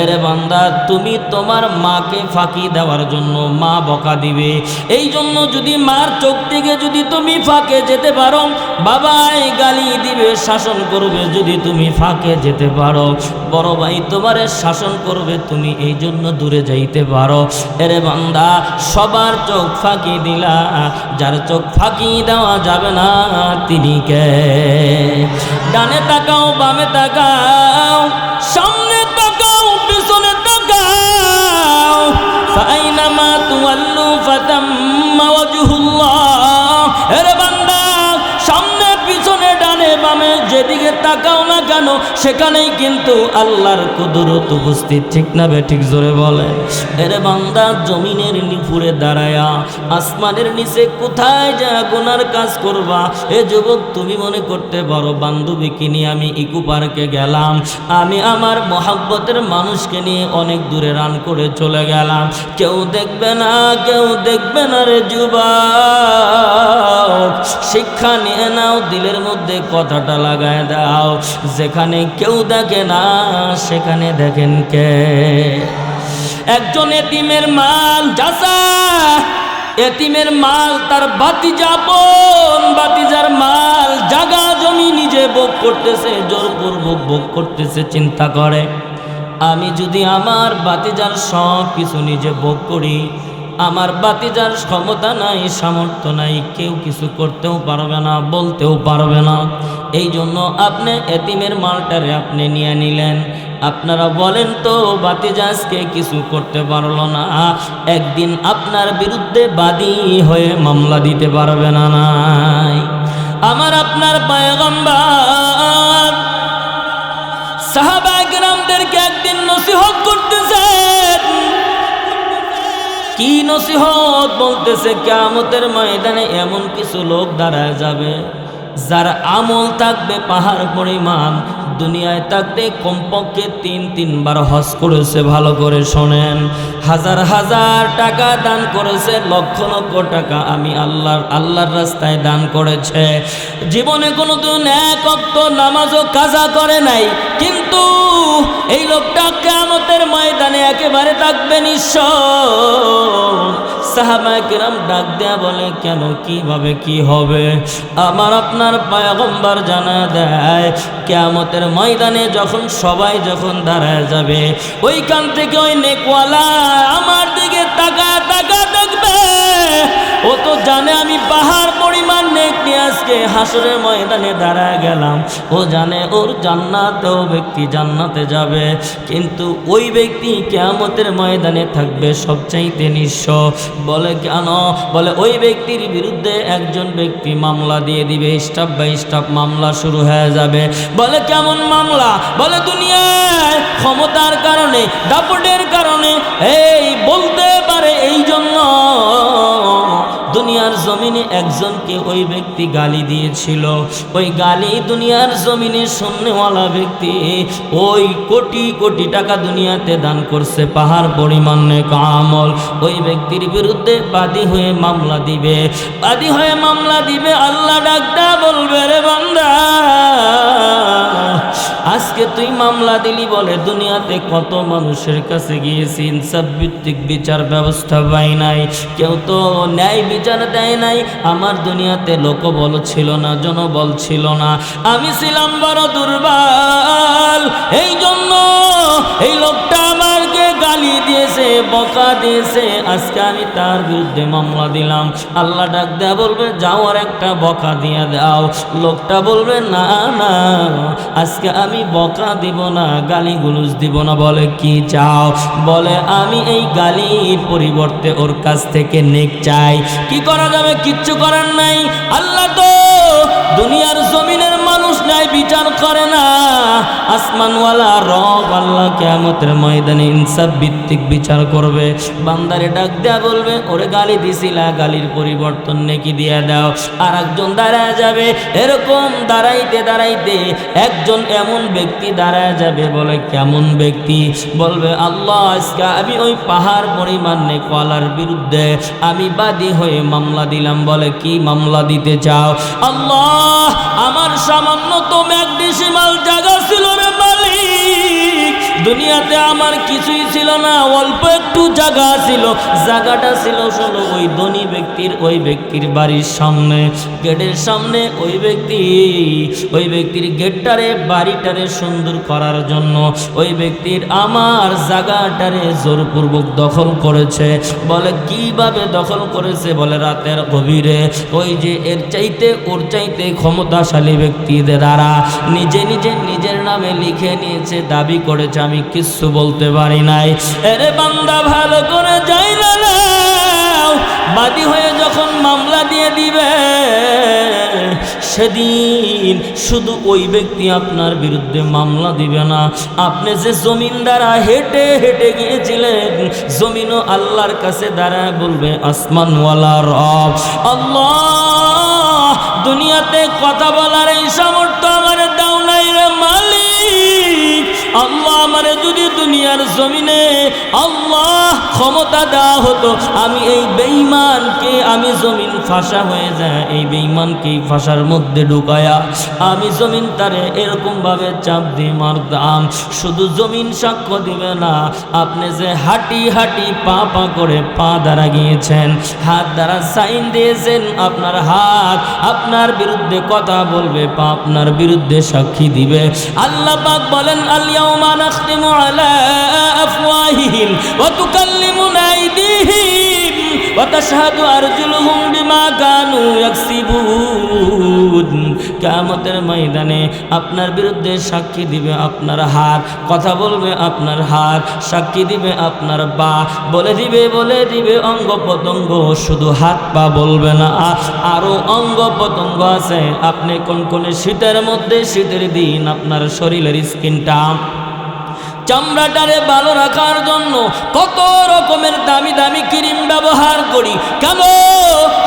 এরে বান্দা, তুমি তোমার মাকে ফাঁকি দেওয়ার জন্য মা বকা দিবে। এই জন্য যদি মার চোখ থেকে যদি তুমি ফাঁকে যেতে পারো, বাবাই গালি দিবে, শাসন করবে। যদি তুমি ফাঁকে যেতে পারো, বড় ভাই তোমারে শাসন করবে, তুমি এই জন্য দূরে যাইতে পারো। এরে বান্দা, সবার চোখ ফাঁকি দিলা, যার চোখ ফাঁকি দেওয়া যাবে না তিনি কে? ডানে তাকাও, বামে তাকাও, সামনে তাকাও, পিছনে তাকাও, ফাইনামা তুওয়াল্লু ফাতাম্মা ওয়াজহুল্লাহ। এরে বান্দা, সামনে পিছনে ডানে বামে যেদিকে তাকাও না কেন, সেখানেই কিন্তু আল্লাহর কুদরত উপস্থিত, ঠিক না বে ঠিক? জোরে বলে। এরে বান্দা, জমিনের নিপুরে দাঁড়ায়া আসমানের নিচে কোথায় যা গুনার কাজ করবা? এ যুবক, তুমি মনে করতে পারো বান্ধবীকে নিয়ে আমি ইকো পার্কে গেলাম, আমি আমার মহাব্বতের মানুষকে নিয়ে অনেক দূরে রান করে চলে গেলাম, কেউ দেখবে না, কেউ দেখবে না। রে যুবক, শিক্ষা নিয়ে নাও, দিলের মধ্যে কথাটা লাগায় দাও। যেখানে কেউ দেখে না, সেখানে দেখেন কে? একজন এতিমের মাল যাচা, এতিমের মাল তার ভাতিজা, বোন ভাতিজার মাল, জাগা জমি নিজে ভোগ করতেছে, জোরপূর্বক ভোগ করতেছে। চিন্তা করে আমি যদি আমার বাতিজার সব কিছু নিজে ভোগ করি, আমার বাতিজার ক্ষমতা নাই, সামর্থ্য নাই, কেউ কিছু করতেও পারবে না, বলতেও পারবে না। এই জন্য আপনি এতিমের মালটারে আপনি নিয়ে নিলেন। আপনারা বলেন তো, বাতিজাজকে কিছু করতে পারলো না, একদিন আপনার বিরুদ্ধে বাদী হয়ে মামলা দিতে পারবে না? নাই। আমার আপনার পয়গম্বর সাহাবায়ে কেরামদেরকে একদিন নসিহত করতেছেন। কি নসিহত বলতেছে? কিয়ামতের ময়দানে এমন কিছু লোক দাঁড়ায় যাবে যার আমল থাকবে পাহাড় পরিমাণ, দুনিয়ায় থাকতে কমপক্ষে 3-3 বার হজ করেছে। ভালো করে শোনেন, হাজার হাজার টাকা দান করেছে, লক্ষ লক্ষ টাকা আমি আল্লাহর রাস্তায় দান করেছে। জীবনে কোনোদিন এক ওয়াক্ত নামাজও কাজা করে নাই, কিন্তু এই লোকটা কিয়ামতের ময়দানে একেবারে থাকবে নিঃস্ব। সাহাবায়ে কেরাম ডাক দেয়া বলে, কেন, কিভাবে কি হবে? আমার আপনার পয়গম্বর জানা দেয়, কিয়ামতের ময়দানে যখন সবাই যখন দাঁড়ায় যাবে, ওইখান থেকে ওই নেকওয়ালা আমার দিকে তাকা তাকা দেখবে। ও তো জানে আমি পাহাড় পরিমাণ নেক নিয়ে আজকে হাসরের ময়দানে দাঁড়ায় গেলাম। ও জানে ওর জান্নাতেও ব্যক্তি জান্নাতে যাবে, কিন্তু ওই ব্যক্তি কিয়ামতের ময়দানে থাকবে সবচাইতে নিঃস্ব। বলে কেন? বলে ওই ব্যক্তির বিরুদ্ধে একজন ব্যক্তি মামলা দিয়ে দিবে, স্টাফ বাই স্টাফ মামলা শুরু হয়ে যাবে। বলে কেমন মামলা? বলে দুনিয়ায় ক্ষমতার কারণে, দাপটের কারণে এই বলতে পারে, এই জন্য দুনিয়ার জমিনে একজনকে ওই ব্যক্তি গালি দিয়েছিল। ওই গালি দুনিয়ার জমিনে শুননেওয়ালা ব্যক্তি ওই কোটি কোটি টাকা দুনিয়াতে দান করছে, পাহাড় পরিমাণ নেক আমল। ওই ব্যক্তির বিরুদ্ধে বাদী হয়ে মামলা দিবে, বাদী হয়ে মামলা দিবে। আল্লাহ ডাকটা বলবে, রে বান্দা, আজকে তুই মামলা দিলি বলে দুনিয়াতে কত মানুষের কাছে গিয়েছি, ইনসাফ ভিত্তিক বিচার ব্যবস্থা পাই নাই, কেউ তো ন্যায় বিচার দেয় নাই। আমার দুনিয়াতে লোকবল ছিল না, জনবল ছিল না, আমি ছিলাম বড় দুর্বল। এই জন্য এই লোকটা আমাকে গালি দিয়েছে, বকা দিয়েছে, আজকে আমি তার বিরুদ্ধে মামলা দিলাম। আল্লাহ ডাক দেয়া বলবে, যাও আর একটা বকা দিয়ে দাও। লোকটা বলবে, না না, আজকে আমি বকা দিব না, গালি গুলুজ দিব না। বলে কি চাও? বলে আমি এই গালির পরিবর্তে ওর কাছ থেকে নেক চাই। কি করা যাবে? কিচ্ছু করার নাই। আল্লাহ তো দুনিয়ার জমিনের মানুষ নাই, বিচার করে না। আসমানওয়ালা রব আল্লাহ কিয়ামতের ময়দানে ইনসাফ ভিত্তিক বিচার করবে। বান্দারে ডাক দেয়া বলবে, ওরে গালি দিছিলা, গালির পরিবর্তন নেকি দিয়ে দাও। আর একজন দাঁড়ায় যাবে। এরকম দাঁড়াইতে দাঁড়াইতে একজন এমন ব্যক্তি দাঁড়ায় যাবে। বলে কেমন ব্যক্তি? বলবে, আল্লাহ, আজকে আমি ওই পাহাড় পরিমাণ নেকওয়ালার বিরুদ্ধে আমি বাদী হয়ে মামলা দিলাম। বলে কি মামলা দিতে চাও? আল্লাহ, আমার সামান্যতম এক ডিসিমাল জায়গা ছিল রে মালিক, দুনিয়াতে আমার কিছুই ছিল না, অল্প একটু জায়গা ছিল। জায়গাটা ছিল শুধু ওই ধনী ব্যক্তির, ওই ব্যক্তির বাড়ির সামনে, গেটের সামনে। ওই ব্যক্তির গেটটারে, বাড়িটারে সুন্দর করার জন্য ওই ব্যক্তির আমার জায়গাটারে জোরপূর্বক দখল করেছে। বলে কিভাবে দখল করেছে? বলে রাতের গভীরে ওই যে এর চাইতে ওর চাইতে ক্ষমতাশালী ব্যক্তিদের দ্বারা নিজে নিজে নিজের নামে লিখে নিয়েছে, দাবি করেছে, আমি কিচ্ছু বলতে পারি নাই। এরে বান্দা, ভালো করে যাই না, বাদী হয়ে যখন মামলা দিয়ে দিবে, সেদিন শুধু ওই ব্যক্তি আপনার বিরুদ্ধে মামলা দিবে না, আপনি যে জমিন দ্বারা হেঁটে হেঁটে গিয়েছিলেন, জমিনও আল্লাহর কাছে দাঁড়ায় বলবে, আসমানওয়ালা রব আল্লাহ, দুনিয়াতে কথা বলার এই সামর্থ্য আমার দাও নাই রে মালিক। আল্লাহ, আমারে যদি দুনিয়ার জমিনে আল্লাহ ক্ষমতা দেওয়া হতো, আমি এই বেঈমানকে, আমি জমিন ফাঁসা হয়ে যায়, এই বেঈমানকে ফাঁসার মধ্যে ঢুকায়া আমি জমিন তারে এরকম ভাবে চাপ দিয়ে মারতাম। শুধু জমিন সাক্ষ্য দিবে না, আপনি যে হাঁটি হাঁটি পা পা করে পা দ্বারা গিয়েছেন, হাত দ্বারা সাইন দিয়েছেন, আপনার হাত আপনার বিরুদ্ধে কথা বলবে, পা আপনার বিরুদ্ধে সাক্ষী দিবে। আল্লাহ পাক বলেন, আল ইয়াউমা নাখতিমু আলা আফওয়াহিহিম ওয়া তুকাল্লিমুনা আইদিহিম ওয়া তাশহাদু আরজুলুহুম বিমা কানু ইয়াকসিবুন। কিয়ামতের ময়দানে আপনার বিরুদ্ধে সাক্ষী দিবে আপনার হাত, কথা বলবে আপনার হাত, সাক্ষী দিবে আপনার পা, বলে দিবে অঙ্গ প্রত্যঙ্গ, শুধু হাত পা বলবে না, আরো অঙ্গ প্রত্যঙ্গ আছে। আপনি কোন শীতের মধ্যে, শীতের দিন আপনার শরীরের স্কিনটা চামড়াটারে ভালো রাখার জন্য কত রকমের দামি দামি ক্রিম ব্যবহার করি, কেন?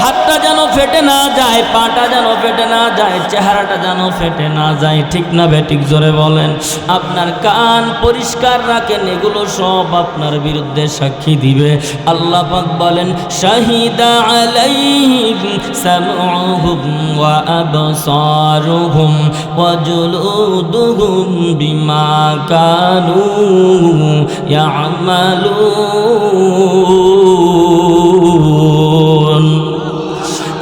হাতটা যেন ফেটে না যায়, পাটা যেন ফেটে না যায়, চেহারাটা যেন ফেটে না যায়, ঠিক না বেঠিক জোরে বলেন। আপনার কান পরিষ্কার রাখেন, এগুলো সব আপনার বিরুদ্ধে সাক্ষী দিবে। আল্লাহ পাক বলেন শাহিদা আলাইহিম সামউহুম ওয়া আবসারুহুম ওয়া জুলুদুহুম বিমা কানু ইয়ামালুন।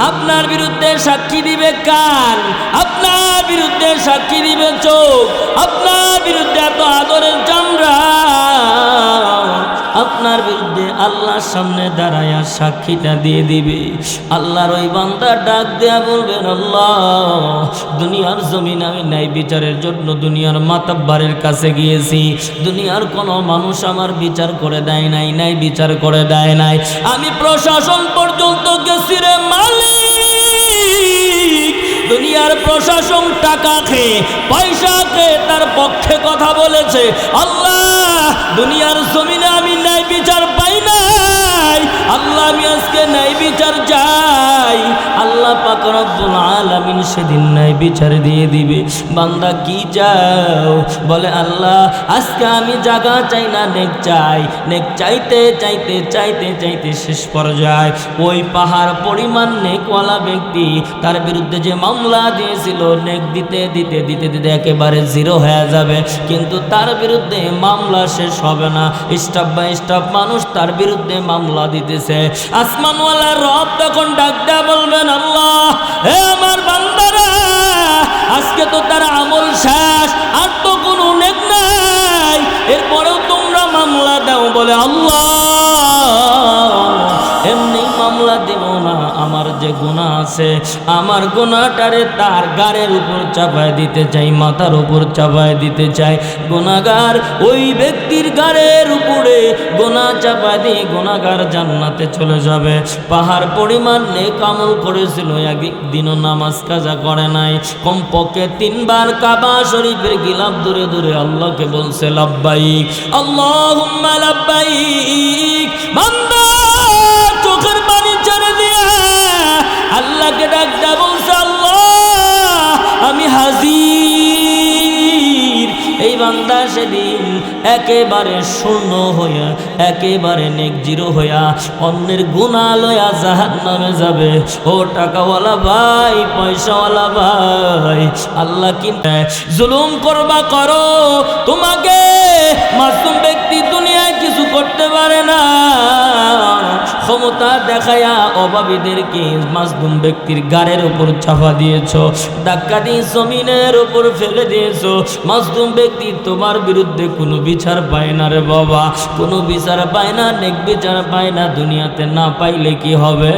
আপনার বিরুদ্ধে সাক্ষী দিবে কান, আপনার বিরুদ্ধে সাক্ষী দিবে চোখ, আপনার বিরুদ্ধে এত আদরের চামড়া আপনার বিরুদ্ধে আল্লাহর সামনে দাঁড়ায়া সাক্ষীটা দিয়ে দিবে। আল্লাহর ওই বান্দা ডাক দেয়া বলবেন, আল্লাহ দুনিয়ার জমিন আমি ন্যায় বিচারের জন্য দুনিয়ার মাতাব্বারের কাছে গিয়েছি, দুনিয়ার কোনো মানুষ আমার বিচার করে দেয় নাই, ন্যায় বিচার করে দেয় নাই, আমি প্রশাসন পর্যন্ত গেছি রে মালিক, দুনিয়ার প্রশাসন টাকা খেয়ে পয়সা খেয়ে তার পক্ষে কথা বলেছে, আল্লাহ দুনিয়ার জমিনে আমি ন্যায় বিচার পাই নাই, আল্লাহ আমি আজকে ন্যায় বিচার চাই। আল্লাহ পাক রব্বুল আলামিন সেদিন ন্যায় বিচার দিয়ে দিবে। বান্দা কি চাও? বলে আল্লাহ আজকে আমি জাগা চাই না, নেক চাই। নেক চাইতে চাইতে চাইতে চাইতে শেষ পর্যায়ে ওই পাহাড় পরিমাণ নেকওয়ালা ব্যক্তি তার বিরুদ্ধে যে মামলা দিয়েছিল, নেক দিতে দিতে দিতে দিতে একেবারে জিরো হয়ে যাবে, কিন্তু তার বিরুদ্ধে মামলা শেষ হবে না। স্টাফ বাই স্টাফ মানুষ তার বিরুদ্ধে মামলা দিতেছে। আসমানওয়ালা রব তখন ডাক দেয়া বলবেন, আল্লাহ হে আমার বান্দারা, আজকে তো তার আমল শেষ, আর তো কোনো নেক নাই, এরপরেও তোমরা মামলা দাও। বলে আল্লাহ এমনি মামলা দেব না, আমার যে গুনাহ আছে আমার গুনাহটারে তার গাড়ের উপর চাপায় দিতে চাই, মাথার উপর চাপায় দিতে চাই। গুনাহগার ওই ব্যক্তির গাড়ের উপরে গুনাহ চাপায় দিয়ে গুনাহগার জান্নাতে চলে যাবে। পাহাড় পরিমাণ নেক আমল করেছিল, একদিনও নামাজ কাজা করে নাই, কমপক্ষে 3 বার কাবা শরীফের গিলাফ দূরে দূরে আল্লাহকে বলছে লাব্বাইক আল্লাহুম্মা লাব্বাইক। বান্দা চোখের পানি ছেড়ে দিয়া আল্লাহকে ডাক দেয়া বলছে, আল্লাহ আমি হাজির। এই বান্দা সেদিন একেবারে শূন্য হইয়া, একেবারে নেক জিরো হইয়া অন্যের গুনাহ লইয়া জাহান্নামে যাবে। ও টাকাওয়ালা ভাই, পয়সাওয়ালা ভাই, আল্লাহ কিন্তু জুলুম করবা করো, তোমাকে মাসুম ব্যক্তি দুনিয়ায় কিছু করতে পারে না। ক্ষমতা দেখায়া অভাবীদেরকে মাসদুম ব্যক্তির গাড়ের উপর চাপা দিয়েছ, ধাক্কা দিয়ে জমিনের উপর ফেলে দিয়েছ। মাসদুম ব্যক্তি তোমার বিরুদ্ধে কোনো বিচার পায় না রে বাবা, কোনো বিচার পায় না, নেক বিচার পায় না। দুনিয়াতে না পাইলে কি হবে?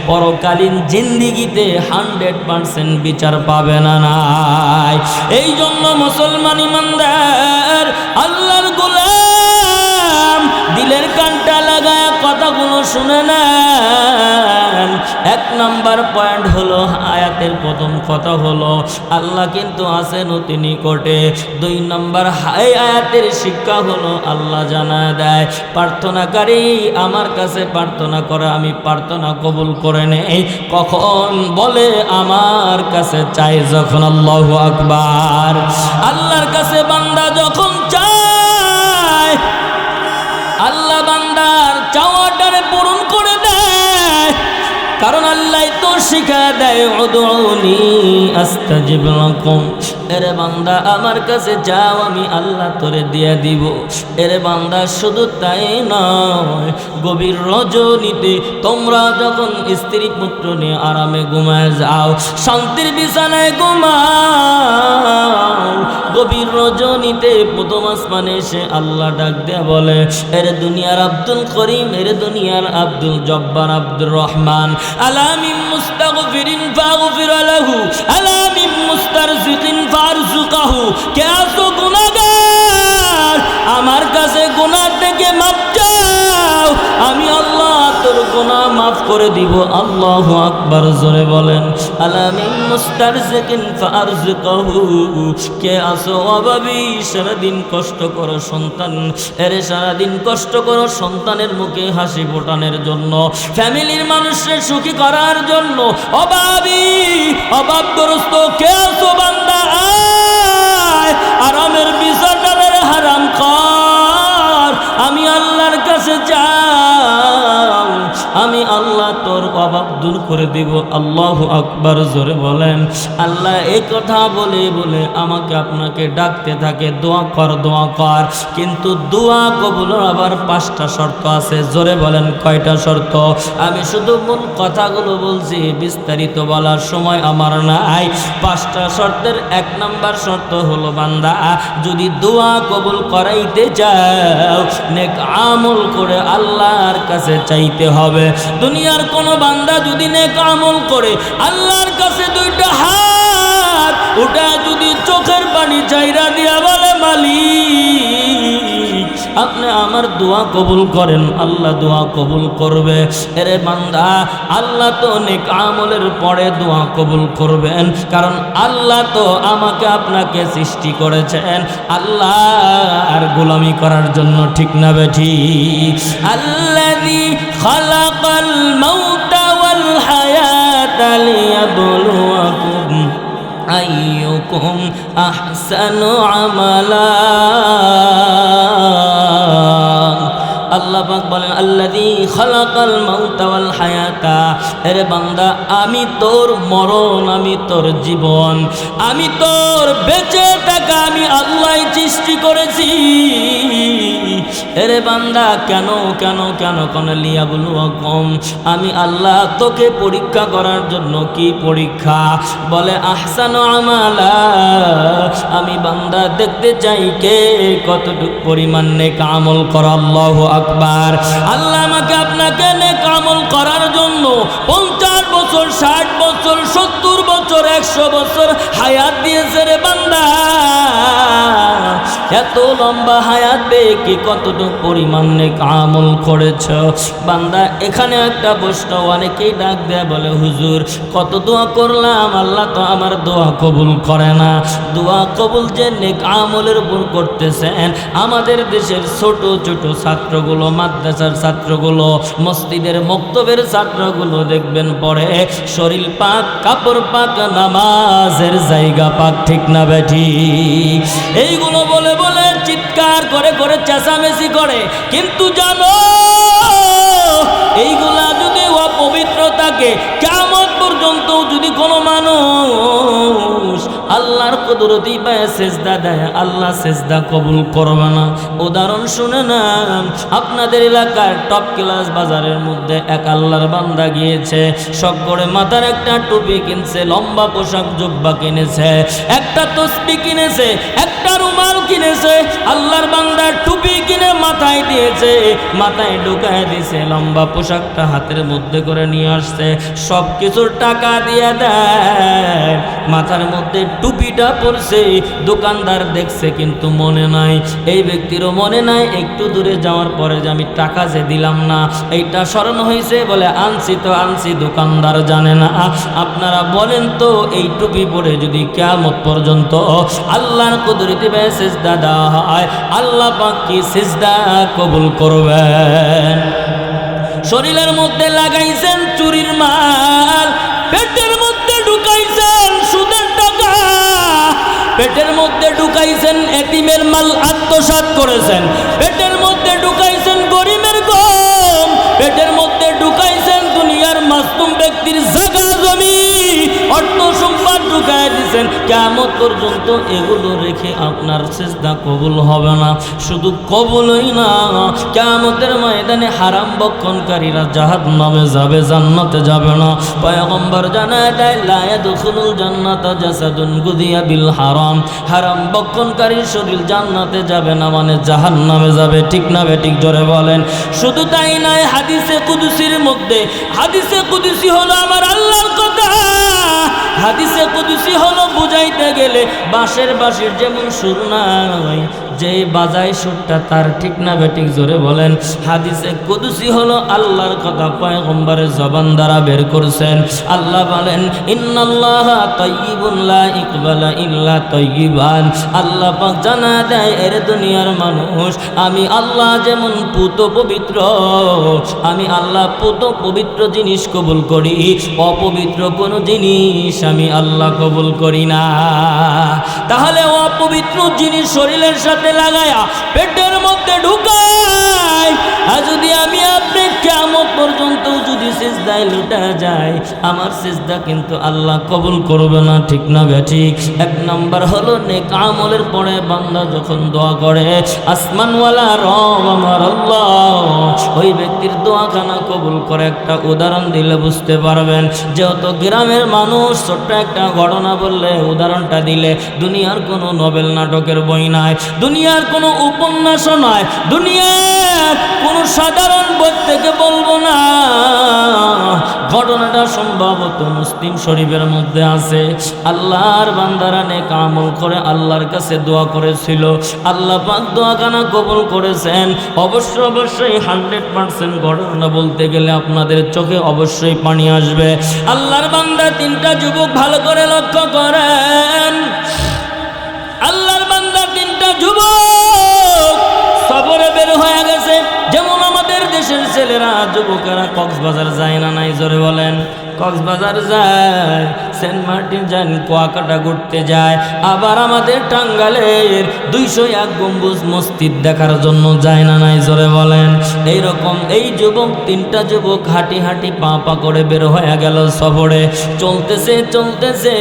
পরকালীন জিন্দিগিতে 100% বিচার পাবে না নাই। এই জন্য মুসলমান ইমানদার আল্লাহর গোলাম দিলের কানটা লাগায় কথাগুলো শুনে নেন। 1 নাম্বার পয়েন্ট হলো, আয়াতের প্রথম কথা হলো আল্লাহ কিন্তু আছেন অতি নিকটে। 2 নাম্বার এই আয়াতের শিক্ষা হলো আল্লাহ জানায় দেয়, প্রার্থনাকারী আমার কাছে প্রার্থনা করে, আমি প্রার্থনা কবুল করে নেই কখন? বলে আমার কাছে চাই যখন। আল্লাহু আকবার। আল্লাহর কাছে বান্দা যখন চায়, আল্লাহ বান্দার চাওয়াটারে পূরণ করে দেয়। কারণ আল্লাহ তো শিখা দেয় উদউনি আস্তাজিব লাকুম, এরে বান্দা আমার কাছে যাও, আমি আল্লাহ তোরে দিয়ে দিব। এরে বান্দা শুধু তাই নয়, গভীর রজনীতে তোমরা যখন স্ত্রী পুত্র নিয়ে আরামে ঘুমায় যাও, শান্তির বিছানায় ঘুমাও, গভীর রজনীতে প্রথম আসমানে এসে আল্লাহ ডাক দেয়া বলে, এর দুনিয়ার আব্দুল করিম, এর দুনিয়ার আব্দুল জব্বার, আব্দুর রহমান, আলামিন মুস্তাগফিরিন ফাগফির লাহু, আলামিন মুস্তারজিকিন ফারজুকাহু। কে আসো গুনাহগার, আমার কাছে গুনাহ থেকে মাপ চাও, আমি আল্লাহ তোর গুনাহ মাফ করে দিব। আল্লাহু আকবার, জোরে বলেন। আলামিন মুস্তারজিকিন ফারজুকাহু। কে আসো অভাবী, সারাদিন কষ্ট করো সন্তান, এরে সারাদিন কষ্ট করো সন্তানের মুখে হাসি ফোটানোর জন্য, ফ্যামিলির মানুষের সুখী করার জন্য, অভাবী অভাবগ্রস্ত কে আসো বান্দা, আয় আরামের বিছানার হারাম কর, আমি আল্লাহর কাছে যাও, আমি আল্লাহ তোর অভাব দূর করে দিব। আল্লাহু আকবার, জোরে বলেন। আল্লাহ এই কথা বলে বলে আমাকে আপনাকে ডাকতে থাকে, দোয়া কর দোয়া কর। কিন্তু দোয়া কবুলের আবার 5টা শর্ত আছে। জোরে বলেন, কয়টা শর্ত? আমি শুধু মূল কথাগুলো বলছি, বিস্তারিত বলার সময় আমার নাই। 5টা শর্তের 1 নাম্বার শর্ত হলো, বান্দা যদি দোয়া কবুল করাইতে চাও, নেক আমল করে আল্লাহর কাছে চাইতে হবে। দুনিয়ার কোন বান্দা যদি নেক আমল করে আল্লাহর কাছে 2টা হাত ওটা যদি চোখের পানি চাইরা দিয়া বলে, মালিক আপনি আমার দোয়া কবুল করেন, আল্লাহ দোয়া কবুল করবে। এরে বান্দা, আল্লাহ তো নেক আমলের পরে দোয়া কবুল করবেন, কারণ আল্লাহ তো আমাকে আপনাকে সৃষ্টি করেছেন আল্লাহর গোলামি করার জন্য, ঠিক না বেঠিক? আল্লাযী খালাকাল মাউতা ওয়াল হায়াতা লিয়াবলুয়াকুম আইয়ুকুম আহসানু আমালা। আল্লাহ পাক বলেন, আল্লাযী খালাকাল মাউতা ওয়াল হায়াতা। এরে বান্দা, আমি তোর মরণ, আমি তোর জীবন, আমি তোর বেঁচে থাকা আমি আল্লাহ সৃষ্টি করেছি। এরে বান্দা, কেন কেন কেন কেন লিয়াবলুয়াকুম, আমি আল্লাহ তোকে পরীক্ষা করার জন্য। কি পরীক্ষা? বলে আহসানু আমালা, আমি বান্দা দেখতে চাই কে কতটুকু পরিমাণ নেক আমল করা। আল্লাহু আকবার। আল্লাহ আমাকে আপনাকে নেক আমল করার জন্য 50 বছর, 60 বছর, 70 বছর, 100 বছর হায়াত দিয়েছে রে বান্দা। এত লম্বা হায়াত পেয়ে কি কতটুকু পরিমাণ নেক আমল করেছ বান্দা? এখানে একটা প্রশ্ন অনেকেই ডাক দেয়, বলে হুজুর কত দোয়া করলাম, আল্লাহ তো আমার দোয়া কবুল করে না। দোয়া কবুল যে নেক আমলের উপর করতেছেন, আমাদের দেশের ছোট ছোট ছাত্রগুলো, মাদ্রাসার ছাত্রগুলো, মসজিদের মক্তবের ছাত্রগুলো দেখবেন পড়ে শরীর পাক, কাপড় পাক, নামাজের জায়গা পাক, ঠিক না বেঠিক? এইগুলো বলে বলে চিৎকার করে করে চেঁচামেচি করে, কিন্তু জানো এইগুলা যদি অপবিত্র থাকে, কিয়ামত পর্যন্ত যদি কোনো মানুষ আল্লাহর কুদরতি পায়ে সেজদা দেয়, আল্লাহ সেজদা কবুল করবে না। উদাহরণ শুনে না, আপনাদের এলাকার টপ ক্লাস বাজারের মধ্যে এক আল্লাহর বান্দা গিয়েছে, শখ করে মাথার একটা টুপি কিনছে, লম্বা পোশাক জুব্বা কিনেছে, একটা তসবিহ কিনেছে, একটা রুমাল কিনেছে। আল্লাহর বান্দা টুপি কিনে মাথায় দিয়েছে, মাথায় ঢুকায় দিয়েছে, লম্বা পোশাকটা হাতের মধ্যে করে নিয়ে আসছে, সব কিছুর টাকা দিয়ে দেয়, মাথার মধ্যে টুপিটা পরছে। দোকানদার দেখছে কিন্তু মনে নাই, এই ব্যক্তিরও মনে নাই। একটু দূরে যাওয়ার পরে যে আমি টাকা যে দিলাম না, এইটা স্মরণ হয়েছে, বলে আনছি তো আনছি, দোকানদার জানে না। আপনারা বলেন তো, এই টুপি পরে যদি কিয়ামত পর্যন্ত আল্লাহর কুদরতি পায়ে সিজদা দেওয়া হয়, আল্লাহ পাক কি সিজদা কবুল করবেন? শরীরের মধ্যে লাগাইছেন চুরির মাল, পেটের মধ্যে ঢুকাইছেন সুদের টাকা, পেটের মধ্যে ঢুকাইছেন এতিমের মাল আত্মসাৎ করেছেন, পেটের মধ্যে ঢুকাইছেন গরিবের গম, পেটের মধ্যে ঢুকাইছেন দুনিয়ার মাসুম ব্যক্তির জায়গা জমি, অর্থ সম্পদ ঢুকাই দিয়েছেন। করছেন, কিয়ামত পর্যন্ত এগুলো রেখে আপনার সিজদা কবুল হবে না। শুধু কবুলই না, কিয়ামতের ময়দানে হারাম বক্ষণকারীরা জাহান্নামে যাবে, জান্নাতে যাবে না। পয়গম্বর জানায় দেয়, লা ইয়াদখুলুল জান্নাতা জাসাদুন গুদিয়া বিল হারাম। হারাম বক্ষণকারীর শরীর জান্নাতে যাবে না মানে জাহান্নামে যাবে। ঠিক না বেঠিক? জোরে বলেন। শুধু তাই নয়, হাদিসে কুদসির মধ্যে, হাদিসে কুদসি হলো আমার আল্লাহর কথা। হাদিসে কুদসি হলো বুঝাইতে গেলে বাঁশের বাঁশির যেমন সুর নাই, যে বাজায় সুরটা তার। ঠিক না বেঠিক? জোরে বলেন। হাদিসে কুদসি হলো আল্লাহর কথা, পয়গম্বরের জবান দ্বারা বের করছেন। আল্লাহ বলেন, ইন্নাল্লাহা তাইয়্যিবুন লা ইকবালা ইল্লা তাইয়্যিবান। আল্লাহ পাক জানা দেয়, এর দুনিয়ার মানুষ, আমি আল্লাহ যেমন পুত পবিত্র, আমি আল্লাহ পুত পবিত্র জিনিস কবুল করি, অপবিত্র কোনো জিনিস আমি আল্লাহ কবুল করি না। তাহলে অপবিত্র জিনিস শরীরের সাথে লাগায়া পেটের মধ্যে ঢুকায়, আর যদি আমি আপনি কিয়ামত পর্যন্ত যদি সিজদায় লুটা যায়, আমার সিজদা কিন্তু আল্লাহ কবুল করবে না। ঠিক না বেঠিক? এক নাম্বার হলো নেক আমলের পরে বান্দা যখন দোয়া করে, আসমানওয়ালা রব আমার আল্লাহ ওই ব্যক্তির দোয়াখানা কবুল করে। একটা উদাহরণ দিলে বুঝতে পারবেন। যেহেতু গ্রামের মানুষ, ছোট্ট একটা ঘটনা বললে, উদাহরণটা দিলে, দুনিয়ার কোনো নোবেল নাটকের বই নাই, দুনিয়ার কোনো উপন্যাসও নয়, দুনিয়ার কোনো সাধারণ বই থেকে বলবো না। ঘটনাটা সম্ভবত মুসলিম শরীফের মধ্যে আছে। আল্লাহর বান্দারা নেক আমল করে আল্লাহর কাছে দোয়া করেছিল, আল্লাহ পাক দোয়াখানা কবুল করেছেন। অবশ্যই 100% ঘটনা বলতে গেলে আপনাদের চোখে অবশ্যই পানি আসবে। আল্লাহর বান্দা তিনটা যুবক, ভালো করে লক্ষ্য করেন। আল্লাহর বান্দা তিনটা যুবক সফরে বের হয়ে গেছে। যেমন আমাদের দেশের ছেলেরা, যুবকেরা কক্সবাজার যায় না নাই? জোরে বলেন। কক্সবাজার যায়, সেন্ট মার্টিন যায়, কুয়াকাটা ঘুরতে যায়। আবার আমাদের টাঙ্গালের 201 গম্বুজ মসজিদ দেখার জন্য যায় না নাই? জোরে বলেন। এইরকম এই যুবক, তিনটা যুবক হাঁটি হাঁটি পা পা করে বের হয়ে গেল সফরে। চলতেছে চলতেছে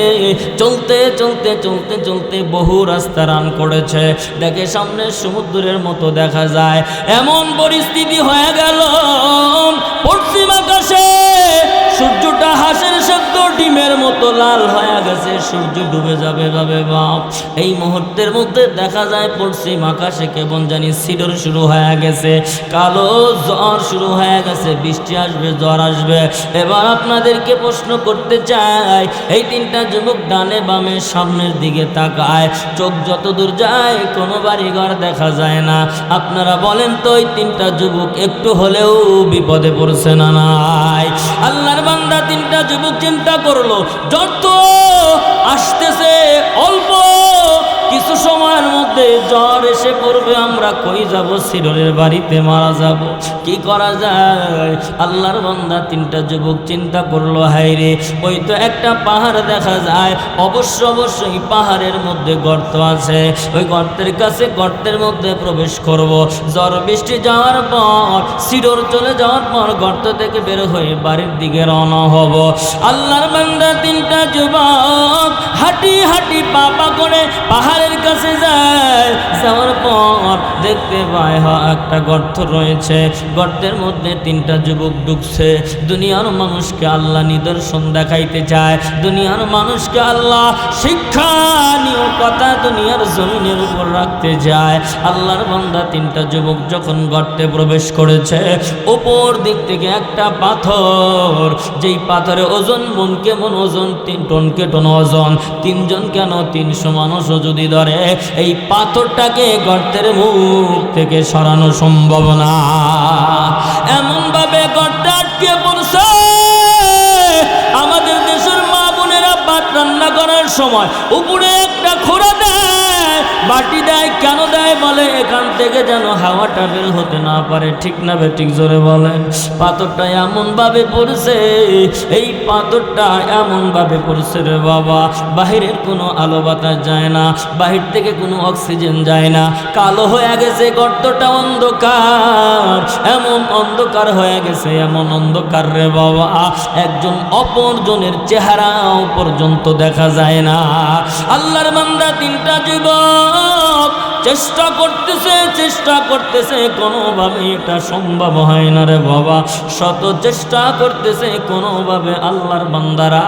চলতে চলতে চলতে চলতে বহু রাস্তা রান করেছে। দেখে সামনে সমুদ্রের মতো দেখা যায়। এমন পরিস্থিতি হয়ে গেল, পশ্চিম আকাশে সূর্যটা হাঁসের সেদ্ধ ডিমের মতো লাল হয়ে গেছে। সূর্য ডুবে যাবে ভাবে বাপ। এই মুহূর্তের মধ্যে দেখা যায় পশ্চিম আকাশে কেমন জানি শিডর শুরু হয়ে গেছে, কালো জ্বর শুরু হয়ে গেছে। বৃষ্টি আসবে, জ্বর আসবে। এবার আপনাদেরকে প্রশ্ন করতে চাই, এই তিনটা যুবক ডানে বামে সামনের দিকে তাকায়, চোখ যত দূর যায় কোনো বাড়িঘর দেখা যায় না। আপনারা বলেন তো, এই তিনটা যুবক একটু হলেও বিপদে পড়ছে না নাই? আল্লাহর বান্দা তিনটা যুবক চিন্তা করলো, যত আসতেছে অল্প কিছু সময়ের মধ্যে জ্বর এসে পড়বে, আমরা কই যাব? শিরোরের বাড়িতে মারা যাব। কি করা যায়? আল্লাহর বান্দা তিনটা যুবক চিন্তা করলো, হায়রে ওই তো একটা পাহাড় দেখা যায়, অবশ্যই পাহাড়ের মধ্যে গর্ত আছে। ওই গর্তের কাছে, গর্তের মধ্যে প্রবেশ করব। জ্বর বৃষ্টি যাওয়ার পর, শিরোর চলে যাওয়ার পর গর্ত থেকে বের হয়ে বাড়ির দিকে রওনা হব। আল্লাহর বান্দা তিনটা যুবক হাঁটি হাঁটি পা পা করে পাহাড়ের কাছে যায়। যাওয়ার পর দেখতে পায় একটা গর্ত রয়েছে। গর্তের মধ্যে তিনটা যুবক ঢুকছে। দুনিয়ার মানুষকে আল্লাহ নিদর্শন দেখাইতে চায়, দুনিয়ার মানুষকে আল্লাহ শিক্ষণীয় কথা দুনিয়ার জমিনের উপর রাখতে যায়। আল্লাহর বান্দা তিনটা যুবক যখন গর্তে প্রবেশ করেছে, উপর দিক থেকে একটা পাথর, যেই পাথরে ওজন মন কেমন ওজন, 3 টন কে টন ওজন। 3 জন কেন 300 মানুষও যদি ধরে, এই পাথরটাকে গর্তের মুখ থেকে সরানো সম্ভব না। এমন ভাবে গর্তে আটকে পড়ছে, আমাদের দেশের মা বোনেরা ভাত রান্না করার সময় উপরে একটা খোঁড়া দেয়, বাটি দেয় কেন দেয় বলে এখান থেকে যেন হাওয়াটা বের হতে না পারে। ঠিক না বেঠিক জোরে বলেন। পাথরটা এমন ভাবে পড়ছে, এই পাথরটা এমন ভাবে পড়ছে রে বাবা, বাহিরের কোনো আলো বাতাস যায় না, বাহির থেকে কোনো অক্সিজেন যায় না, কালো হয়ে গেছে গর্তটা, অন্ধকার, এমন অন্ধকার হয়ে গেছে, এমন অন্ধকার রে বাবা, একজন অপরজনের চেহারাও পর্যন্ত দেখা যায় না। আল্লাহর বান্দা তিনটা যুবক চেষ্টা করতেছে কোনোভাবে এটা সম্ভব হয় না রে বাবা, শত চেষ্টা করতেছে কোনোভাবে, আল্লাহর বান্দারা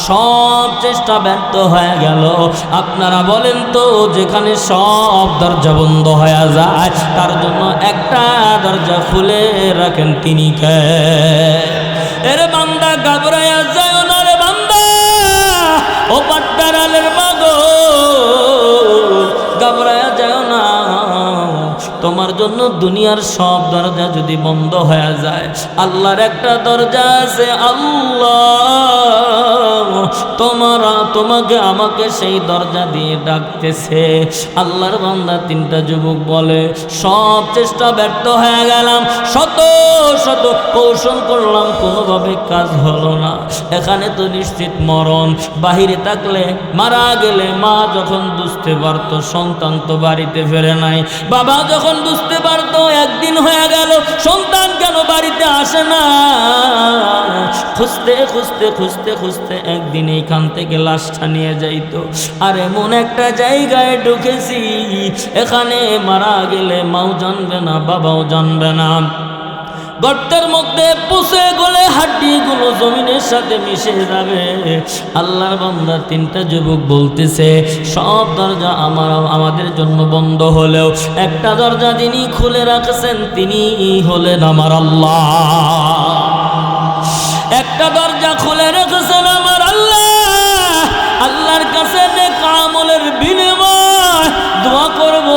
সব চেষ্টা ব্যর্থ হয়ে গেল। আপনারা বলেন তো, যেখানে সব দরজা বন্ধ হয়ে যায় তার জন্য একটা দরজা খুলে রাখেন, তিনি কে? এর বান্দা ঘাবড়ায়া যায় না রে বান্দা, ও পাট্টারালের মাগো ঘাবড়ায়া যায় না। তোমার জন্য দুনিয়ার সব দরজা যদি বন্ধ হয়ে যায়, আল্লাহর একটা দরজা আছে, আল্লাহ তোমাকে আমাকে সেই দরজা দিয়ে ডাকতেছে। আল্লাহর বান্দা তিনটা যুবক বলে, সব চেষ্টা ব্যর্থ হয়ে গেলাম, শত শত কৌশল করলাম, কোনোভাবে কাজ হলো না। এখানে তো নিশ্চিত মরণ, বাহিরে থাকলে মারা গেলে মা যখন বুঝতে পারতো, সন্তান তো বাড়িতে ফেরে নাই, বাবা যখন বুঝতে পারতো একদিন হয়ে গেল সন্তান কেন বাড়িতে আসে না, খুঁজতে খুঁজতে খুঁজতে খুঁজতে একদিন এইখান থেকে লাশটা নিয়ে যাইতো। আর এমন একটা জায়গায় ঢুকেছি, এখানে মারা গেলে মাও জানবে না, বাবাও জানবে না, গর্তের মধ্যে পুষে গলে হাড্ডিগুলো জমিনের সাথে মিশে যাবে। আল্লাহর বান্দা তিনটা যুবক বলতেছে, সব দরজা আমাদের জন্য বন্ধ হলেও একটা দরজা যিনি খুলে রাখছেন তিনি হলেন আমার আল্লাহ। একটা দরজা খুলে রেখেছেন আমার আল্লাহ। আল্লাহর কাছে নেক আমলের বিনিময় দোয়া করব,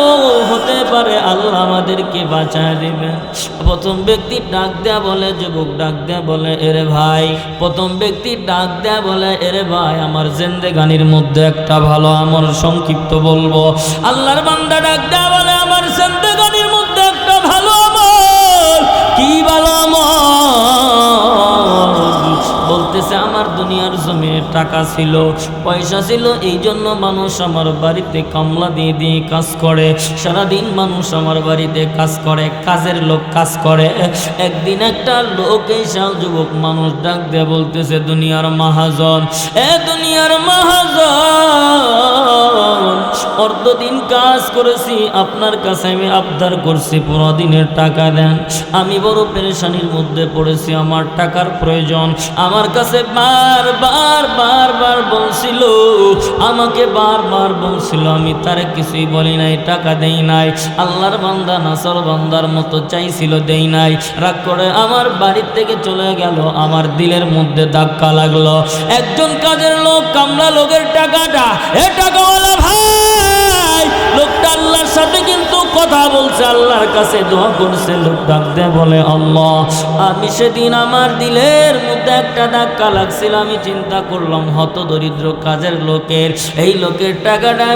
হতে পারে আল্লাহ আমাদেরকে বাঁচায় দিবেন। প্রথম ব্যক্তি ডাক দেয়া বলে, যুবক ডাক দেয়া বলে, এরে ভাই, প্রথম ব্যক্তি ডাক দেয়া বলে, এরে ভাই, আমার জিন্দেগানির মধ্যে একটা ভালো আমল সংক্ষিপ্ত বলবো। আল্লাহর বান্দা ডাক দেয়া বলে, আমার জিন্দেগানির মধ্যে একটা ভালো আমল। কি ভালো আমল? বলতেছে, আমার দুনিয়ার জমিনে টাকা ছিল, পয়সা ছিল, এই জন্য মানুষ আমার বাড়িতে কামলা দিয়ে দিয়ে কাজ করে, সারাদিন মানুষ আমার বাড়িতে কাজ করে, কাজের লোক কাজ করে। একদিন একটা লোক এই যুবক মানুষ ডাক দিয়ে বলতেছে, দুনিয়ার মহাজন, এ দুনিয়ার মহাজন, অর্ধদিন কাজ করেছি, আপনার কাছে আমি আবদার করছি 15 দিনের টাকা দেন, আমি বড় পেরেশানির মধ্যে পড়েছি, আমার টাকার প্রয়োজন। আমার কাছে বারবার বলছিল, আমাকে বারবার বলছিল, আমি তারে কিছুই বলি নাই, টাকা দেই নাই। আল্লাহর বান্দা নাসর বান্দার মতো চাইছিল, দেই নাই, রাগ করে আমার বাড়ির থেকে চলে গেল। আমার দিলের মধ্যে ধাক্কা লাগলো, একজন কাজের লোক, কামলা লোকের টাকাটা, এ টাকাওয়ালা ভাই, লোকটা আল্লাহর সাথে কিন্তু কথা বলছে, আল্লাহর কাছে দোয়া করছে। লোক ডাক দেয় বলে, আল্লাহ, আমি সেদিন আমার দিলের মধ্যে একটা ধাক্কা লাগছিল, আমি চিন্তা করলাম হত দরিদ্র কাজের লোকের, এই লোকের টাকাটা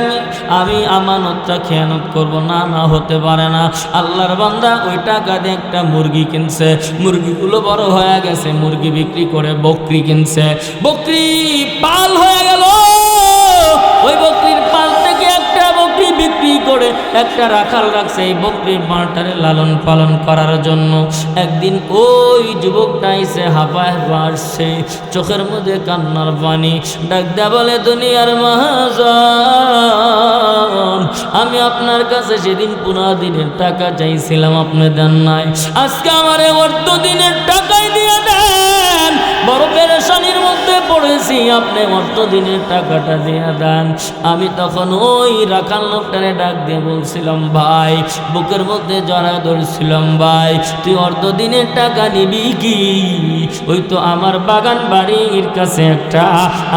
আমি আমানতটা খেয়ানত করব না, না হতে পারে না। আল্লাহর বান্দা ওই টাকা দিয়ে একটা মুরগি কিনছে, মুরগিগুলো বড় হয়ে গেছে, মুরগি বিক্রি করে বকরি কিনছে, বকরি পাল হয়ে গেল, ওই বকরির পাল থেকে একটা বকরি বিক্রি করে একটা রাখাল রাখছে এই বকরির মাটারে লালন পালন করার জন্য। একদিন ওই যুবকটা এসে হাঁপায় আসছে, চোখের মধ্যে কান্নার পানি, ডাক দেয়া বলে, দুনিয়ার মহাজন, আমি আপনার কাছে সেদিন 15 দিনের টাকা চাইছিলাম, আপনি দেন নাই, আজকে আমার অর্ধ দিনের টাকাই দিয়ে দেন, বড় পেরেশানির মধ্যে পড়েছি, আপনি অর্ধ দিনের টাকাটা দিয়ে দেন। আমি তখন ওই রাখাল লোকটারে ডাক দিয়ে বলছিলাম, ভাই, বুকের মধ্যে জড়ায় ধরছিলাম, ভাই, তুই অর্ধ দিনের টাকা নিবি কি? ওই তো আমার বাগান বাড়ির কাছে একটা,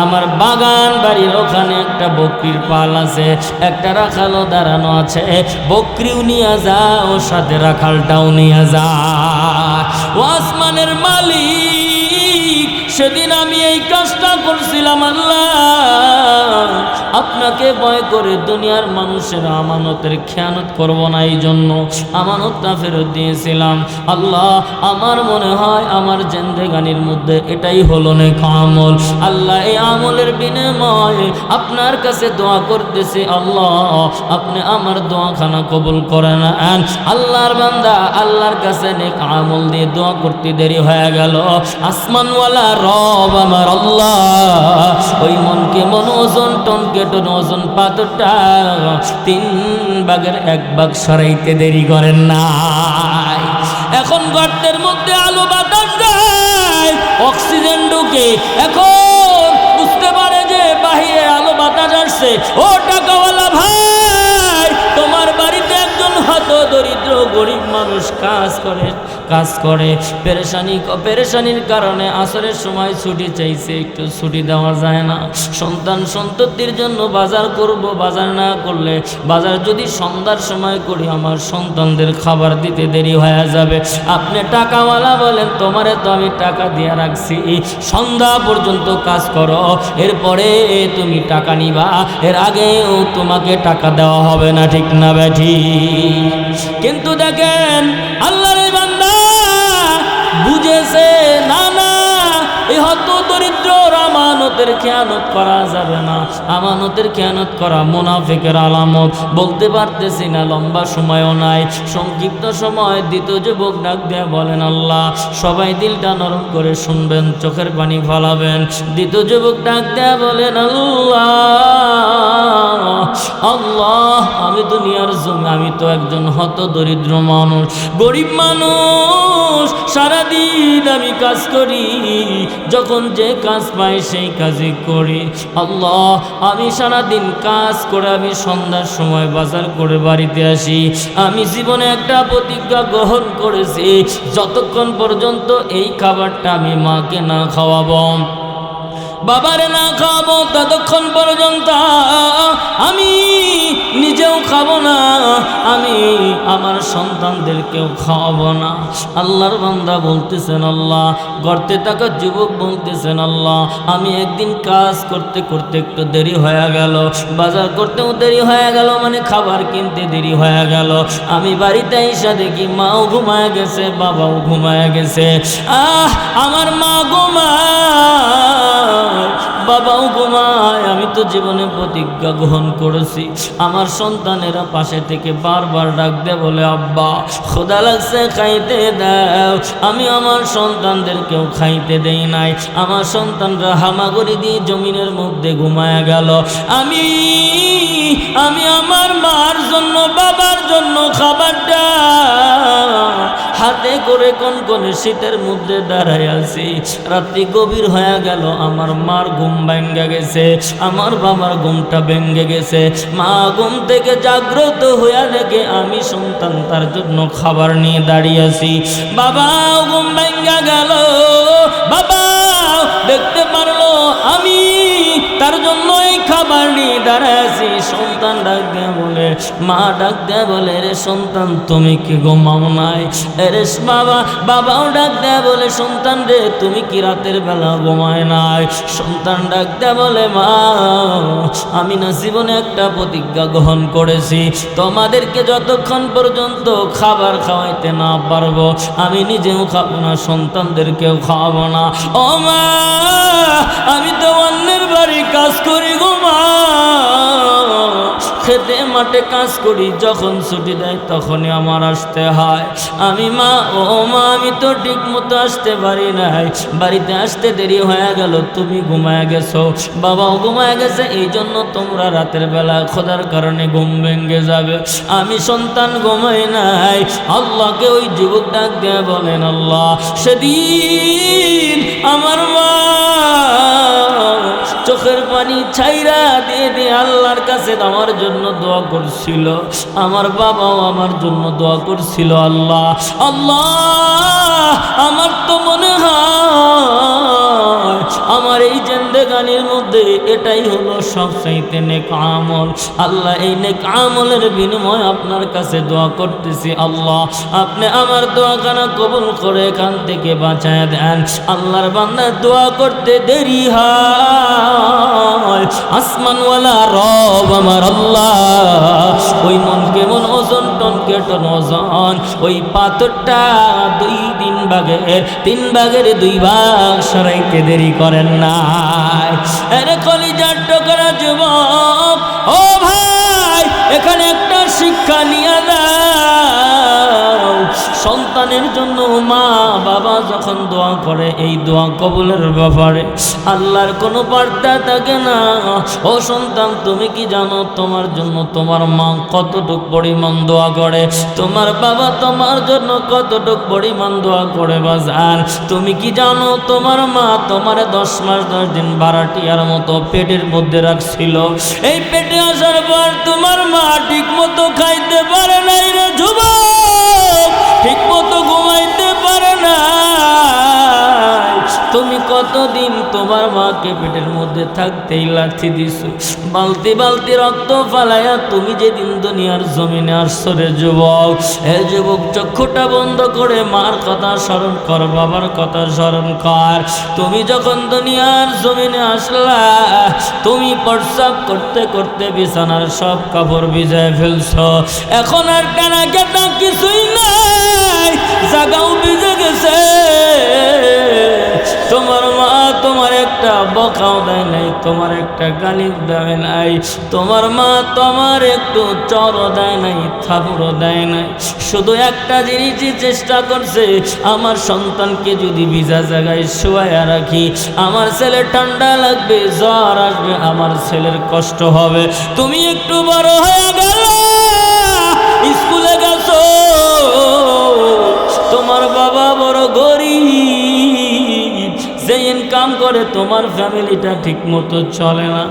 আমার বাগান বাড়ির ওখানে একটা বকরির পাল আছে, একটা রাখালও দাঁড়ানো আছে, বকরিও নিয়ে যা, ওর সাথে রাখালটাও নিয়ে যা। ও আসমানের মালিক, সেদিন আমি এই কাজটা করছিলাম, আল্লাহ আপনাকে ভয় করে দুনিয়ার মানুষের আমানতের খেয়ানত করব না, এই জন্য আমানতটা ফেরত দিয়েছিলাম। আল্লাহ, আমার মনে হয় আমার জিন্দেগানির মধ্যে এটাই হলো নেক আমল। আল্লাহ, এই আমলের বিনিময়ে আপনার কাছে দোয়া করতেছি, আল্লাহ আপনি আমার দোয়াখানা কবুল করে নেন। আল্লাহর বান্দা আল্লাহর কাছে নেক আমল দিয়ে দোয়া করতে দেরি হয়ে গেল। আসমানওয়ালা রব আমার আল্লাহ ওই মনকে মন, ওজন টনকে টন, ওজন পাথরটা 3 ভাগের 1 ভাগ সরাইতে দেরি করেন নাই। এখন গর্তের মধ্যে আলো বাতাস যায়, অক্সিজেন ঢুকে, এখন বুঝতে পারে যে বাহিরে আলো বাতাস আসছে। ও টাকাওয়ালা ভাই, তোমার বাড়িতে একজন হত দরিদ্র গরিব মানুষ কাজ করে পেরেশানির কারণে আসরের সময় ছুটি চাইছে, একটু ছুটি দেওয়া যায় না। সন্তান সন্ততির জন্য বাজার করব, বাজার না করলে, বাজার যদি সন্ধ্যার সময় করি আমার সন্তানদের খাবার দিতে দেরি হয়ে যাবে। আপনি টাকাওয়ালা বলেন, তোমারে তো আমি টাকা দিয়ে রাখছি, সন্ধ্যা পর্যন্ত কাজ করো, এরপরে তুমি টাকা নিবা, এর আগেও তোমাকে টাকা দেওয়া হবে না, ঠিক না বেঠি? কিন্তু দেখেন আল্লাহর বান্দা বুঝেছে, না না, এই হত দরিদ্রর আমানতের খেয়ানত করা যাবে না। আমানতের খেয়ানত করা মুনাফিকের আলামত। বলতে পারতেছি না, লম্বা সময়ও নাই, সংক্ষিপ্ত সময়। দ্বিতীয় যুবক ডাক দেয়া বলেন, আল্লাহ, সবাই দিলটা নরম করে শুনবেন, চোখের পানি ফলাবেন। দ্বিতীয় যুবক ডাক দেয়া বলেন, আল্লাহ, আমি দুনিয়ার জমি, আমি তো একজন হত দরিদ্র মানুষ, গরিব মানুষ, সারাদিন আমি কাজ করি, যখন যে কাজ পাই সেই কাজই করি। আল্লাহ, আমি সারাদিন কাজ করে আমি সন্ধ্যার সময় বাজার করে বাড়িতে আসি। আমি জীবনে একটা প্রতিজ্ঞা গ্রহণ করেছি, যতক্ষণ পর্যন্ত এই খাবারটা আমি মাকে না খাওয়াবো, বাবারে না খাবো, ততক্ষণ পর্যন্ত আমি নিজেও খাবো না, আমি আমার সন্তানদেরকেও খাওয়াবো না। আল্লাহর বান্দা বলতেছেন, আল্লাহ, গর্তে থাকা যুবক বলতেছেন, আল্লাহ, আমি একদিন কাজ করতে করতে একটু দেরি হয়ে গেল, বাজার করতেও দেরি হয়ে গেল, মানে খাবার কিনতে দেরি হয়ে গেল। আমি বাড়িতে এসে দেখি মাও ঘুমায় গেছে, বাবাও ঘুমায় গেছে। আমার মা ঘুমায়, বাবাও ঘুমায়। আমি তো জীবনে প্রতিজ্ঞা গ্রহণ করেছি, আমার সন্তানেরা পাশে থেকে বারবার ডাক দে বলে, আব্বা ক্ষুধা লাগছে, খাইতে দাও। আমি আমার সন্তানদেরকেও খাইতে দেই নাই। আমার সন্তানরা হামাগুড়ি দিয়ে জমিনের মধ্যে ঘুমায় গেল। আমি আমার মার জন্য, বাবার জন্য খাবারটা হাতে করে কনকনে শীতের মধ্যে দাঁড়ায় আছি। রাত্রি গভীর হয়ে গেল, আমার মার ঘুম ভেঙে গেছে, আমার বাবার ঘুমটা ভেঙে গেছে। মা ঘুম থেকে জাগ্রত হইয়া দেখে আমি সন্তান তার জন্য খাবার নিয়ে দাঁড়িয়ে আছি। বাবাও ঘুম ভেঙে গেল, বাবা দেখতে পারলো আমি তার জন্য এই খাবার নিয়ে দাঁড়ায় আছি। সন্তান ডাক দেয়া বলে, মা ডাক দেয়া বলে, রে সন্তান তুমি কি ঘুমাও নাই? রে বাবাও ডাক দেয়া বলে, সন্তান রে তুমি কি রাতের বেলা ঘুমায় নাই? সন্তান ডাক দেয়া বলে, মা আমি না জীবনে একটা প্রতিজ্ঞা গ্রহণ করেছি, তোমাদেরকে যতক্ষণ পর্যন্ত খাবার খাওয়াইতে না পারবো আমি নিজেও খাবো না, সন্তানদেরকেও খাওয়াবো না। ও মা, আমি তো অন্যের বাড়ি কাজ করি গো মা, খেতে মাঠে কাজ করি, যখন ছুটি দেয় তখনই আমার আসতে হয়। আমি মা, ও মা, আমি তো ঠিক মতো আসতে পারি নাই, বাড়িতে আসতে দেরি হয়ে গেল, তুমি ঘুমায় গেছো, বাবাও ঘুমায় গেছে, এই জন্য তোমরা রাতের বেলা খোদার কারণে ঘুম ভেঙে যাবে। আমি সন্তান ঘুমাই নাই। আল্লাহকে ওই যুবক ডাক দিয়ে বলেন, আল্লাহ, সেদিন আমার মা চোখের পানি ছাইরা দিয়ে দিয়ে আল্লাহর কাছে আমার জন্য দোয়া করছিল, আমার বাবাও আমার জন্য দোয়া করছিল। আল্লাহ, আল্লাহ, আমার তো মনে হয় আমার এই জিন্দেগানির মধ্যে মধ্যে এটাই হলো সবচাইতে নেক আমল। আল্লাহ এই নেক আমলের বিনিময়ে আপনার কাছে দোয়া করতেছি, আল্লাহ আপনি আমার দোয়াখানা কবুল করে এখান থেকে বাঁচায় দেন। আল্লাহর বান্দা দোয়া করতে দেরি হয়, আসমানওয়ালা রব আমার আল্লাহ ওই মন কেমন ওজন টনকে টন ওজন, ওই পাথরটা 3 ভাগের 2 ভাগ সরাইতে দেরি করেন না। আরে কলিজার টুকরা যুবক, ও ভাই এখানে একটা শিক্ষা নিয়ে দাও। সন্তানের জন্য মা বাবা যখন দোয়া করে, এই দোয়া কবুলের ব্যাপারে আল্লাহর কোনো বার্তা থাকে না। ও সন্তান, তুমি কি জানো তোমার জন্য তোমার মা কতটুক পরিমাণ দোয়া করে, তোমার বাবা তোমার জন্য কতটুক পরিমাণ দোয়া করে বাজান? তুমি কি জানো তোমার মা তোমার 10 মাস 10 দিন ভাড়াটিয়ার মতো পেটের মধ্যে রাখছিল। এই পেটে আসার পর তোমার মা ঠিক মতো খাইতে পারে নাই রে যুবক, ঠিক মতো ঘুমাইতে পারে না। তুমি কতদিন তোমার মাকে পেটের মধ্যে থাকতেই লাথি দিছো, বালতি বালতি রক্ত ফালাইয়া তুমি যেদিন দুনিয়ার জমিনে আসছো রে যুবক, এ যুবক চক্ষুটা বন্ধ করে মার কথা স্মরণ কর, বাবার কথা স্মরণ কর। তুমি যখন দুনিয়ার জমিনে আসলা, তুমি প্রস্রাব করতে করতে বিছানার সব কাপড় ভিজায় ফেলছো, এখন আর টানা কেটা কিছুই নাই, জাগাও ভিজে গেছে। তোমার মা তোমার একটা বকাও দেয় নাই, তোমার একটা গালিও দেয় নাই, তোমার মা তোমার একটু চরও দেয় নাই, থাপুরও দেয় নাই। শুধু একটা জিনিসই চেষ্টা করছে, আমার সন্তানকে যদি ভিজা জায়গায় শোয়াইয়া রাখি, আমার ছেলে ঠান্ডা লাগবে, জ্বর আসবে, আমার ছেলের কষ্ট হবে। তুমি একটু বড় হয়ে গেল, স্কুলে গেছো, তোমার বাবা বড় গরিব, যে ইনকাম করে তোমার ফ্যামিলিটা ঠিক মতো চলে না।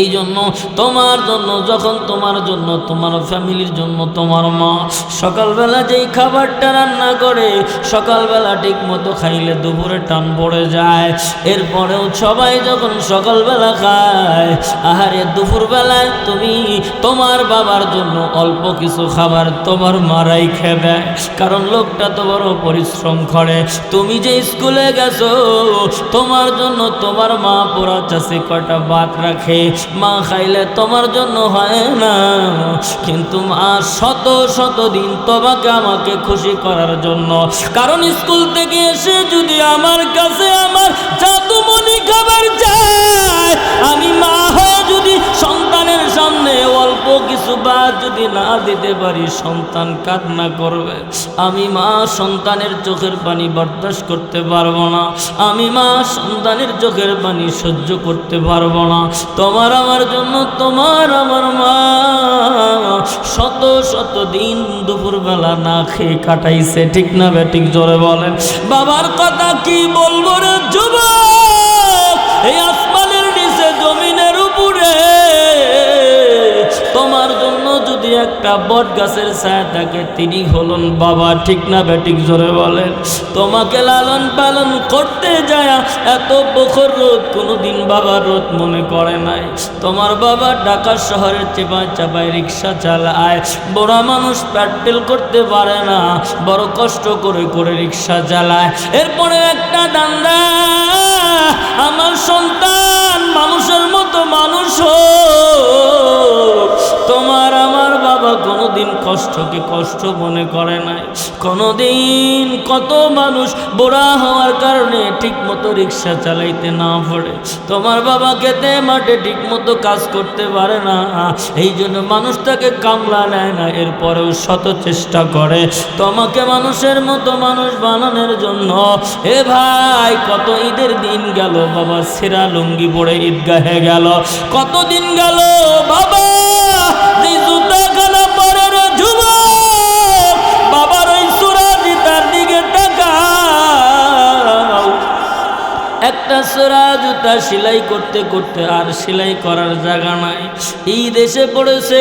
এই জন্য তোমার জন্য, যখন তোমার জন্য তোমার ফ্যামিলির জন্য তোমার মা সকালবেলা যেই খাবারটা রান্না করে, সকালবেলা ঠিক মতো খাইলে দুপুরে টান পড়ে যায়। এরপরেও সবাই যখন সকালবেলা খায়, আহারে দুপুরবেলায় তুমি তোমার বাবার জন্য অল্প কিছু খাবার তোমার মারাই খেয়ে দেয়, কারণ লোকটা তো বড় পরিশ্রম করে। তুমি যে স্কুলে গেছো, তোমার জন্য তোমার মা পোড়া চাষে কয়টা ভাত রাখে, মা খাইলে তোমার জন্য হয় না, কিন্তু মা শত শত দিন তোমাকে আমাকে খুশি করার জন্য, কারণ স্কুল থেকে এসে যদি আমার কাছে আমার জাদুমণি খাবার চায়, আমি মা হয়ে যদি সন্তানের সামনে অল্প কিছু ভাত যদি না দিতে পারি, সন্তান কান্না করবে। আমি মা সন্তানের চোখের পানি বরদাস্ত করতে পারবো না, আমি মা সন্তানের চোখের পানি সহ্য করতে পারবো না। তোমার আমার জন্য তোমার আমার মা শত শত দিন দুপুরবেলা না খেয়ে কাটাইছে, ঠিক না বেঠিক জোরে বলেন? বাবার কথা কি বলবো রে যুবক, এই আসমানের নিচে জমিনের উপরে তোমার জন্য যদি একটা বট গাছের ছায়া থাকে, তিনি হলেন বাবা, ঠিক না বেঠিক জোরে বলেন? তোমাকে লালন পালন করতে যায় এত প্রখর রোদ কোনোদিন বাবার রোদ মনে করে নাই। তোমার বাবা ঢাকা শহরের চেপায় চাপায় রিক্সা চালায়, বড় মানুষ প্যাডেল করতে পারে না, বড় কষ্ট করে করে রিক্সা চালায়। এরপরে একটা দান্দা, আমার সন্তান মানুষের মতো মানুষ হোক। তোমার আমার বাবা কোনোদিন কষ্টকে কষ্ট মনে করে নাই, কোনোদিন কত মানুষ বুড়া হওয়ার কারণে ঠিক মতো রিক্সা চালাইতে না পারে, তোমার বাবা খেতে মাঠে ঠিক মতো কাজ করতে পারে না, এই জন্য মানুষ তাকে কামলা নেয় না। এরপরেও শত চেষ্টা করে তোমাকে মানুষের মতো মানুষ বানানোর জন্য। এ ভাই, কত ঈদের দিন গেল বাবা ছেঁড়া লুঙ্গি পরে ঈদগাহে গেল, কতদিন গেল বাবা যে জুতাখানা পরে রে যুবক, বাবার ওই সুরাজি তার দিকে তাকাও, একটা একটা সোরা জুতা সেলাই করতে করতে আর সেলাই করার জায়গা নাই। ঈদ এসে পড়েছে,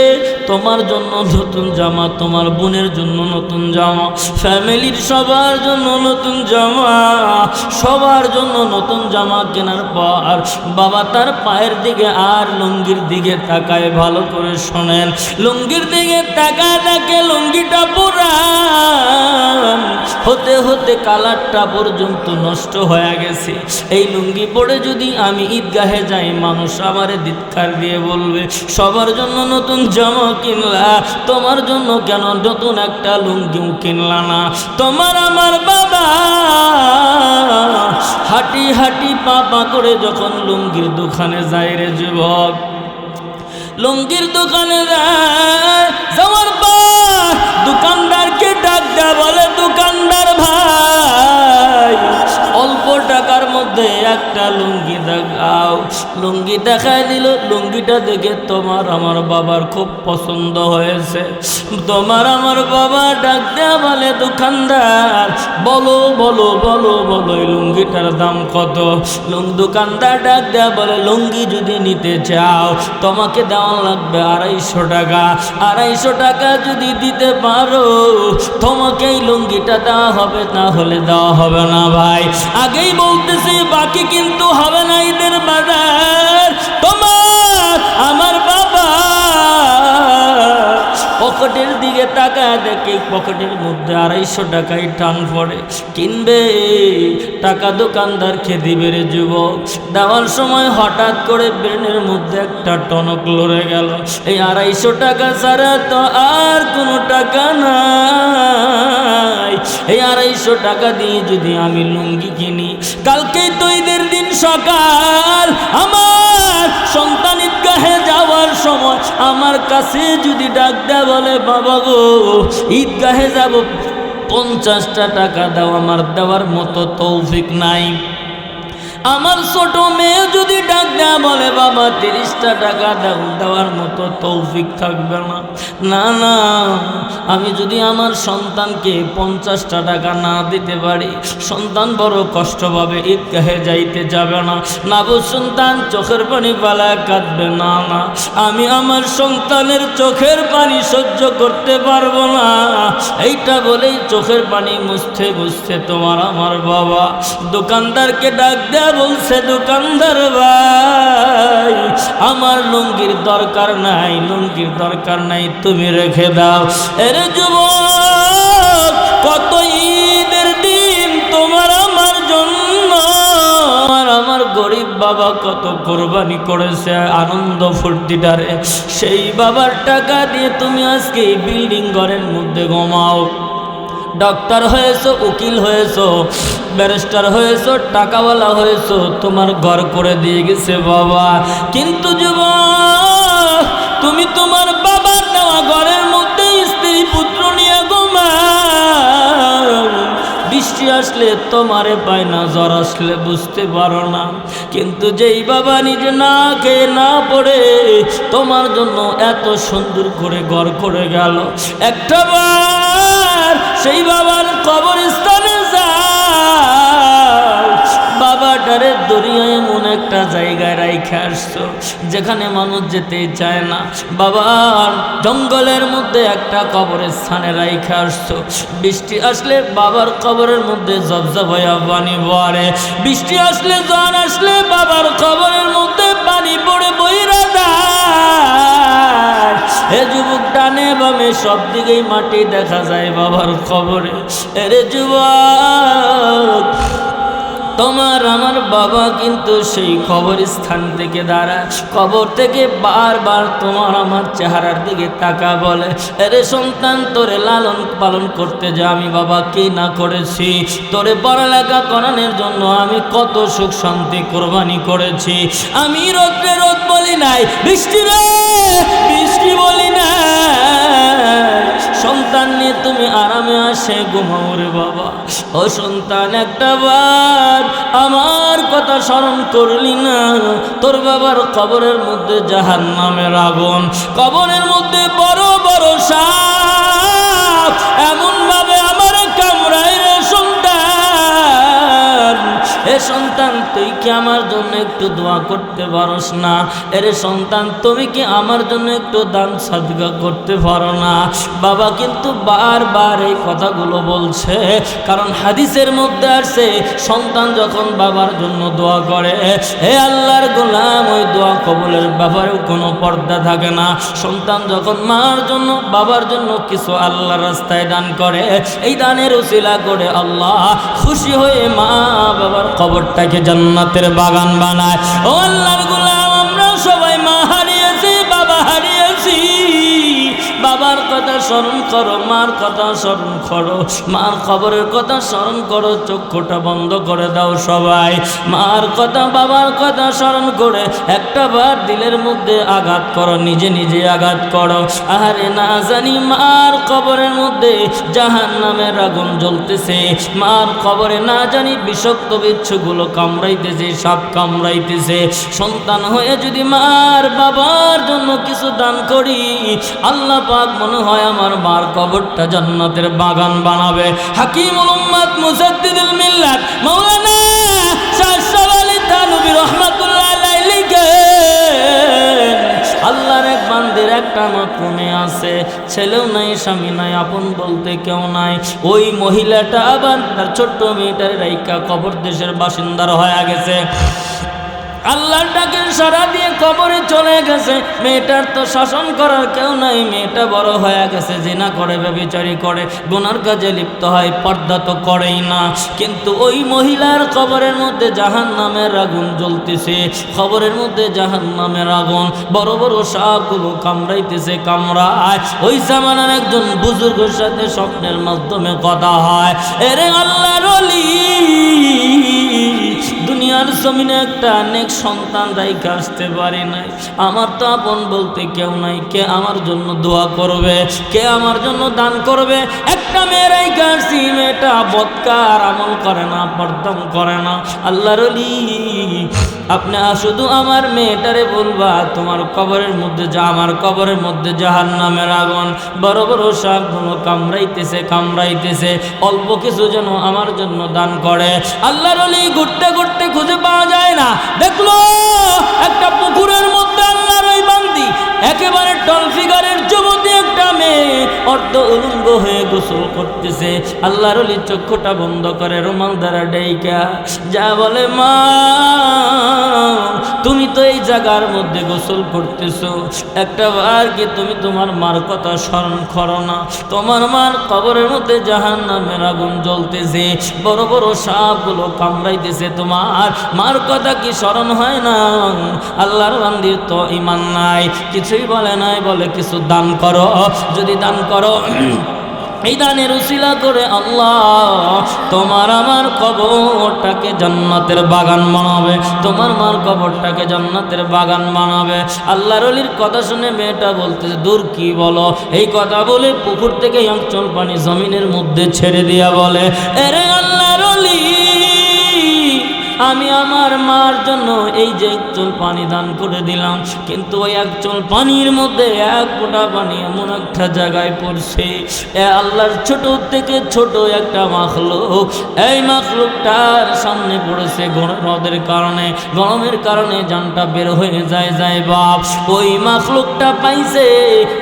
তোমার জন্য নতুন জামা, তোমার বোনের জন্য নতুন জামা, ফ্যামিলির সবার জন্য নতুন জামা, সবার জন্য নতুন জামা কেনার পর বাবা তার পায়ের দিকে আর লুঙ্গির দিকে তাকায়। ভালো করে শোনেন, লুঙ্গির দিকে তাকায় দেখে লুঙ্গিটা পুরান হতে হতে কালারটা পর্যন্ত নষ্ট হয়ে গেছে। এই লুঙ্গি পরে যদি আমি ঈদগাহে যাই, মানুষ আমারে ধিক্কার দিয়ে বলবে, সবার জন্য নতুন জামা কিনলা, তোমার জন্য কেন নতুন একটা লুঙ্গিও কিনলা না? তোমার আমার বাবা হাঁটি হাঁটি পা পা করে যখন লুঙ্গির দোকানে যায় রে যুবক, লুঙ্গির দোকানে যাওয়ার পর দোকানদারকে ডাক দেয়া বলে, দোকানদার ভাই অল্প টাকার মধ্যে একটা লুঙ্গি দেখাও। লুঙ্গি দেখায় দিল। লুঙ্গিটা দেখে তোমার আমার বাবার খুব পছন্দ হয়েছে। তোমার আমার বাবা ডাক দেয়া বলে, দোকানদার বলো বলো বলো বলো এই লুঙ্গিটার দাম কত? দোকানদার ডাক দেয়া বলে, লুঙ্গি যদি নিতে চাও তোমাকে দেওয়া লাগবে 250 টাকা। 250 টাকা যদি দিতে পারো তোমাকে এই লুঙ্গিটা দেওয়া হবে, না হলে দেওয়া হবে না। ভাই আগেই বলতেছি বাকি কিন্তু হবে না। ঈদের বাজার তোমার আমার বাবা পকেটের দিকে তাকায় দেখে পকেটের মধ্যে 250 টাকায় টান পড়ে। কিনবে টাকা দোকানদারকে দিবে রে যুবক। দেওয়ার সময় হঠাৎ করে ব্রেনের মধ্যে একটা টনক লড়ে গেল, এই 250 টাকা ছাড়া তো আর কোনো টাকা নাই। এই 250 টাকা দিয়ে যদি আমি লুঙ্গি কিনি, কালকেই তো ঈদের দিন সকাল আমার সন্তান ঈদগাহে যাওয়ার সময় আমার কাছে যদি ডাক দেয়া বলে, বাবা গো ঈদগাহে যাব, 50টা টাকা দাও, আমার দেওয়ার মতো তৌফিক নাই। আমার ছোট মেয়ে যদি ডাক দেয়া বলে, বাবা 30টা টাকা দাও, দেওয়ার মতো তৌফিক থাকবে না। না না, আমি যদি আমার সন্তানকে 50টা টাকা না দিতে পারি, সন্তান বড় কষ্ট পাবে, ঈদগাহে যাইতে যাবে না। নাবু সন্তান চোখের পানি পালায় কাঁদবে। না না, আমি আমার সন্তানের চোখের পানি সহ্য করতে পারবো না। এইটা বলেই চোখের পানি মুছতে মুছতে তোমার আমার বাবা দোকানদারকে ডাক দেয়া বলছে, দোকানদার ভাই আমার লুঙ্গির দরকার নাই, লুঙ্গির দরকার নাই, তুমি রেখে দাও। এরে যুবক, কত ঈদের দিন তোমার আমার জন্য আমার গরিব বাবা কত কোরবানি করেছে আনন্দ ফুর্তিটারে। সেই বাবার টাকা দিয়ে তুমি আজকে বিল্ডিং ঘরের মধ্যে ঘুমাও। ডক্টর হয়েছো, উকিল হয়েছো, ব্যারিস্টার হয়েছো, টাকাওয়ালা হয়েছো, তোমার ঘর করে দিয়ে গেছে বাবা। কিন্তু যুবক, তুমি তোমার বাবার দেওয়া ঘরের মধ্যে স্ত্রী পুত্র নিয়ে ঘুমাও। বৃষ্টি আসলে তোমারে পায় না, জ্বর আসলে বুঝতে পারো না। কিন্তু যেই বাবা নিজে না খেয়ে না পড়ে তোমার জন্য এত সুন্দর করে ঘর করে গেল, একটা বার সেই বাবার কবরস্থানে যাও। বাবাটারে দরিয়ায় এমন একটা জায়গায় রাইখে আসছো যেখানে মানুষ যেতে চায় না। বাবার জঙ্গলের মধ্যে একটা কবরের স্থানে রাইখে আসছো। বৃষ্টি আসলে বাবার কবরের মধ্যে জবজবাইয়া পানি পড়ে। বৃষ্টি আসলে জ্বর আসলে বাবার কবরের মধ্যে পানি পড়ে বইরা যায়। হে যুবক, ডানে বামে সব দিকেই মাটি দেখা যায় বাবার কবরে। এরে যুবক, তোমার আমার বাবা কিন্তু সেই কবরস্থান থেকে দাঁড়ায়, কবর থেকে বারবার তোমার আমার চেহারার দিকে তাকা বলে, এরে সন্তান, তোরে লালন পালন করতে যে আমি বাবা কি না করেছি, তোরে পড়ালেখা করানোর জন্য আমি কত সুখ শান্তি কোরবানি করেছি। আমি রোদ্রে রোদ বলি নাই, বৃষ্টি রে বৃষ্টি বলি নাই। সন্তান নিয়ে তুমি আরামে আসে ঘুমাও রে বাবা। ও সন্তান, একটা বার আমার কথা স্মরণ করলি না? তোর বাবার কবরের মধ্যে জাহান্নামের আগুন, কবরের মধ্যে বড় বড় সাপ এমন ভাবে আমার কামড়ায় রে সন্তান। এ সন্তান, তুই কি আমার জন্য একটু দোয়া করতে পারোস না? এরে সন্তান, তুমি কি আমার জন্য একটু দান সাদকা করতে পারো না? বাবা কিন্তু বারবার এই কথাগুলো বলছে, কারণ হাদিসের মধ্যে আসছে সন্তান যখন বাবার জন্য দোয়া করে, হে আল্লাহর গোলাম, ওই দোয়া কবুলের ব্যাপারেও কোনো পর্দা থাকে না। সন্তান যখন মার জন্য বাবার জন্য কিছু আল্লাহর রাস্তায় দান করে, এই দানের উসিলা করে আল্লাহ খুশি হয়ে মা বাবার কবরটাকে জান্নাতের বাগান বানায়। ও আল্লাহর গোলাম, আমরা সবাই মা হারিয়েছি, বাবা হারিয়েছি। বাবার কথা স্মরণ করো, মার কথা স্মরণ করো, মার খবরের কথা স্মরণ করো। চক্ষুটা বন্ধ করে দাও সবাই। মার কথা বাবার কথা স্মরণ করে একটা বার দিলের মধ্যে আঘাত করো, নিজে নিজে আঘাত করো। আরে না জানি মার কবরের মধ্যে জাহান্নামের আগুন জ্বলতেছে, মার কবরে না জানি বিষাক্ত বিচ্ছুগুলো কামড়াইতেছে, সাপ কামড়াইতেছে। সন্তান হয়ে যদি মার বাবার জন্য কিছু দান করি, আল্লাহ পাক মনে হয় আমার মার কবরটা জান্নাতের বাগান বানাবে। হাকিমুল উম্মাত মুজাদ্দিদুল মিল্লাত মাওলানা শাহ আলী থানভী রাহমাতুল্লাহ আলাইহি লিখেন, আল্লাহর এক বান্দির একটা মাত্র মেয়ে আছে, ছেলেও নাই, স্বামী নাই, আপন বলতে কেউ নাই। ওই মহিলাটা আবার তার ছোট্ট মেয়েটার রাইকা কবর দেশের বাসিন্দার হয়ে গেছে। আল্লাহর ডাকে সারা দিয়ে কবরে চলে গেছে। মেয়েটার তো শাসন করার কেউ নাই, মেয়েটা বড় হয়ে গেছে, জিনা করে, ব্যভিচারী করে, গুনার কাজে লিপ্ত হয়, পর্দা তো করেই না। কিন্তু ওই মহিলার কবরের মধ্যে জাহান্নামের আগুন জ্বলতেছে, কবরের মধ্যে জাহান্নামের আগুন, বড় বড় সাপগুলো কামড়াইতেছে, কামড়ায়। ওই জামানার একজন বুজুর্গের সাথে স্বপ্নের মাধ্যমে কথা হয়, এরে আল্লাহর ওলি, দুনিয়ার জমিনে একটা অনেক সন্তান রাইখা আসতে পারি নাই, আমার তো আপন বলতে কেউ নাই, কে আমার জন্য দোয়া করবে, কে আমার জন্য দান করবে? একটা মেয়ে রাইখা আসছি, মেয়েটা বদকার, আমল করে না, পর্দম করে না। আল্লাহর ওলি, আপনি শুধু আমার মেয়েটারে বলবা তোমার কবরের মধ্যে আমার কবরের মধ্যে জাহান্নামের আগুন, বড় বড় সাপগুলো কামড়াইতেছে, কামড়াইতেছে, অল্প কিছু যেন আমার জন্য দান করে। আল্লাহর ওলি ঘুরতে ঘুরতে খুঁজে পাওয়া যায় না, দেখলো একটা পুকুরের মধ্যে আল্লাহর ওই বান্দি একেবারে টল ফিগারের যুবতী একটা মেয়ে অর্ধ উলঙ্গ হয়ে গোসল করতেছে। আল্লাহর ওলি চক্ষুটা বন্ধ করে রুমাল দ্বারা ডেইকা যা বলে, মা তুমি তো এই জায়গার মধ্যে গোসল করতেছো, একটা বার কি তুমি তোমার মার কথা স্মরণ করো না? তোমার মার কবরের মধ্যে জাহান্নামের আগুন জ্বলতেছে, বড় বড় সাপগুলো কামড়াইতেছে, তোমার মার কথা কি স্মরণ হয় না? আল্লাহর বান্দির তো ঈমান নাই, কিছুই বলে নাই, বলে কিছু দান করো, যদি দান করো এই দানের উসিলা করে আল্লাহ তোমার আমার কবরটাকে জান্নাতের বাগান বানাবে, তোমার মার কবরটাকে জান্নাতের বাগান বানাবে। আল্লাহর ওলির কথা শুনে মেয়েটা বলতেছে, দূর কি বলো? এই কথা বলে পুকুর থেকে অঞ্চল পানি জমিনের মধ্যে ছেড়ে দিয়া বলে, এরে আল্লাহর ওলি, আমি আমার মার জন্য এই যে এক চুল পানি দান করে দিলাম, কিন্তু ওই এক চুল পানির মধ্যে এক ফোঁটা পানি এমন একটা জায়গায় পড়ছে, এ আল্লাহর ছোট থেকে ছোট একটা মাখলুক, এই মাখলুকটার সামনে পড়েছে রোদের কারণে, গরমের কারণে জানটা বের হয়ে যায় বাপ। ওই মাখলুকটা পাইছে,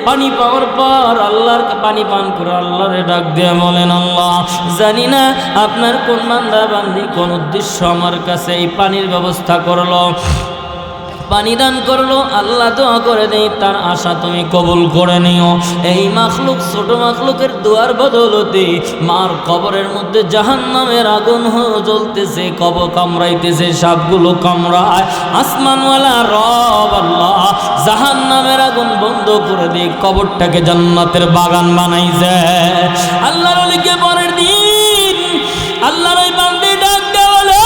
পানি পাওয়ার পর আল্লাহর পানি পান করে আল্লাহরে ডাক দিয়ে বলেন, আল্লাহ জানি না আপনার কোন বান্দা বান্দি কোন উদ্দেশ্য আমার কাছে এই পানির ব্যবস্থা করলো, পানি দান করলো, আল্লাহ দোয়া করে দেই তার আশা তুমি কবুল করে নিও। এই মাখলুক, ছোট মাখলুকের দুয়ার বদলতে মার কবরের মধ্যে জাহান্নামের আগুন জ্বলতেছে, কবর কামড়াইতেছে, সাপগুলো কামড়ায়। আসমানওয়ালা রব আল্লাহ জাহান্নামের আগুন বন্ধ করে দিয়ে কবরটাকে জান্নাতের বাগান বানাইছে। আল্লাহর ওলিকে পরের দিন আল্লাহর ওই বান্দে ডাক দেয়া বলে,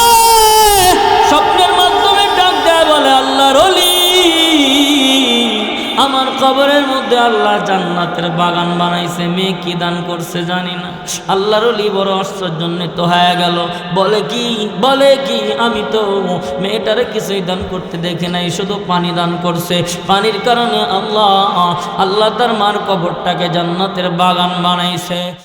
স্বপ্নের মাধ্যমে ডাক দেয়া বলে, আল্লাহর ওলি, আমার কবরের মধ্যে আল্লাহ জান্নাতের বাগান বানাইছে, মেয়ে কি দান করছে জানি না। আল্লাহর ওলি বড় আশ্চর্যান্বিত হয়ে গেল, বলে কি আমি তো মেয়েটারে কিছুই দান করতে দেখি নাই, শুধু পানি দান করছে, পানির কারণে আল্লাহ তার মার কবরটাকে জান্নাতের বাগান বানাইছে।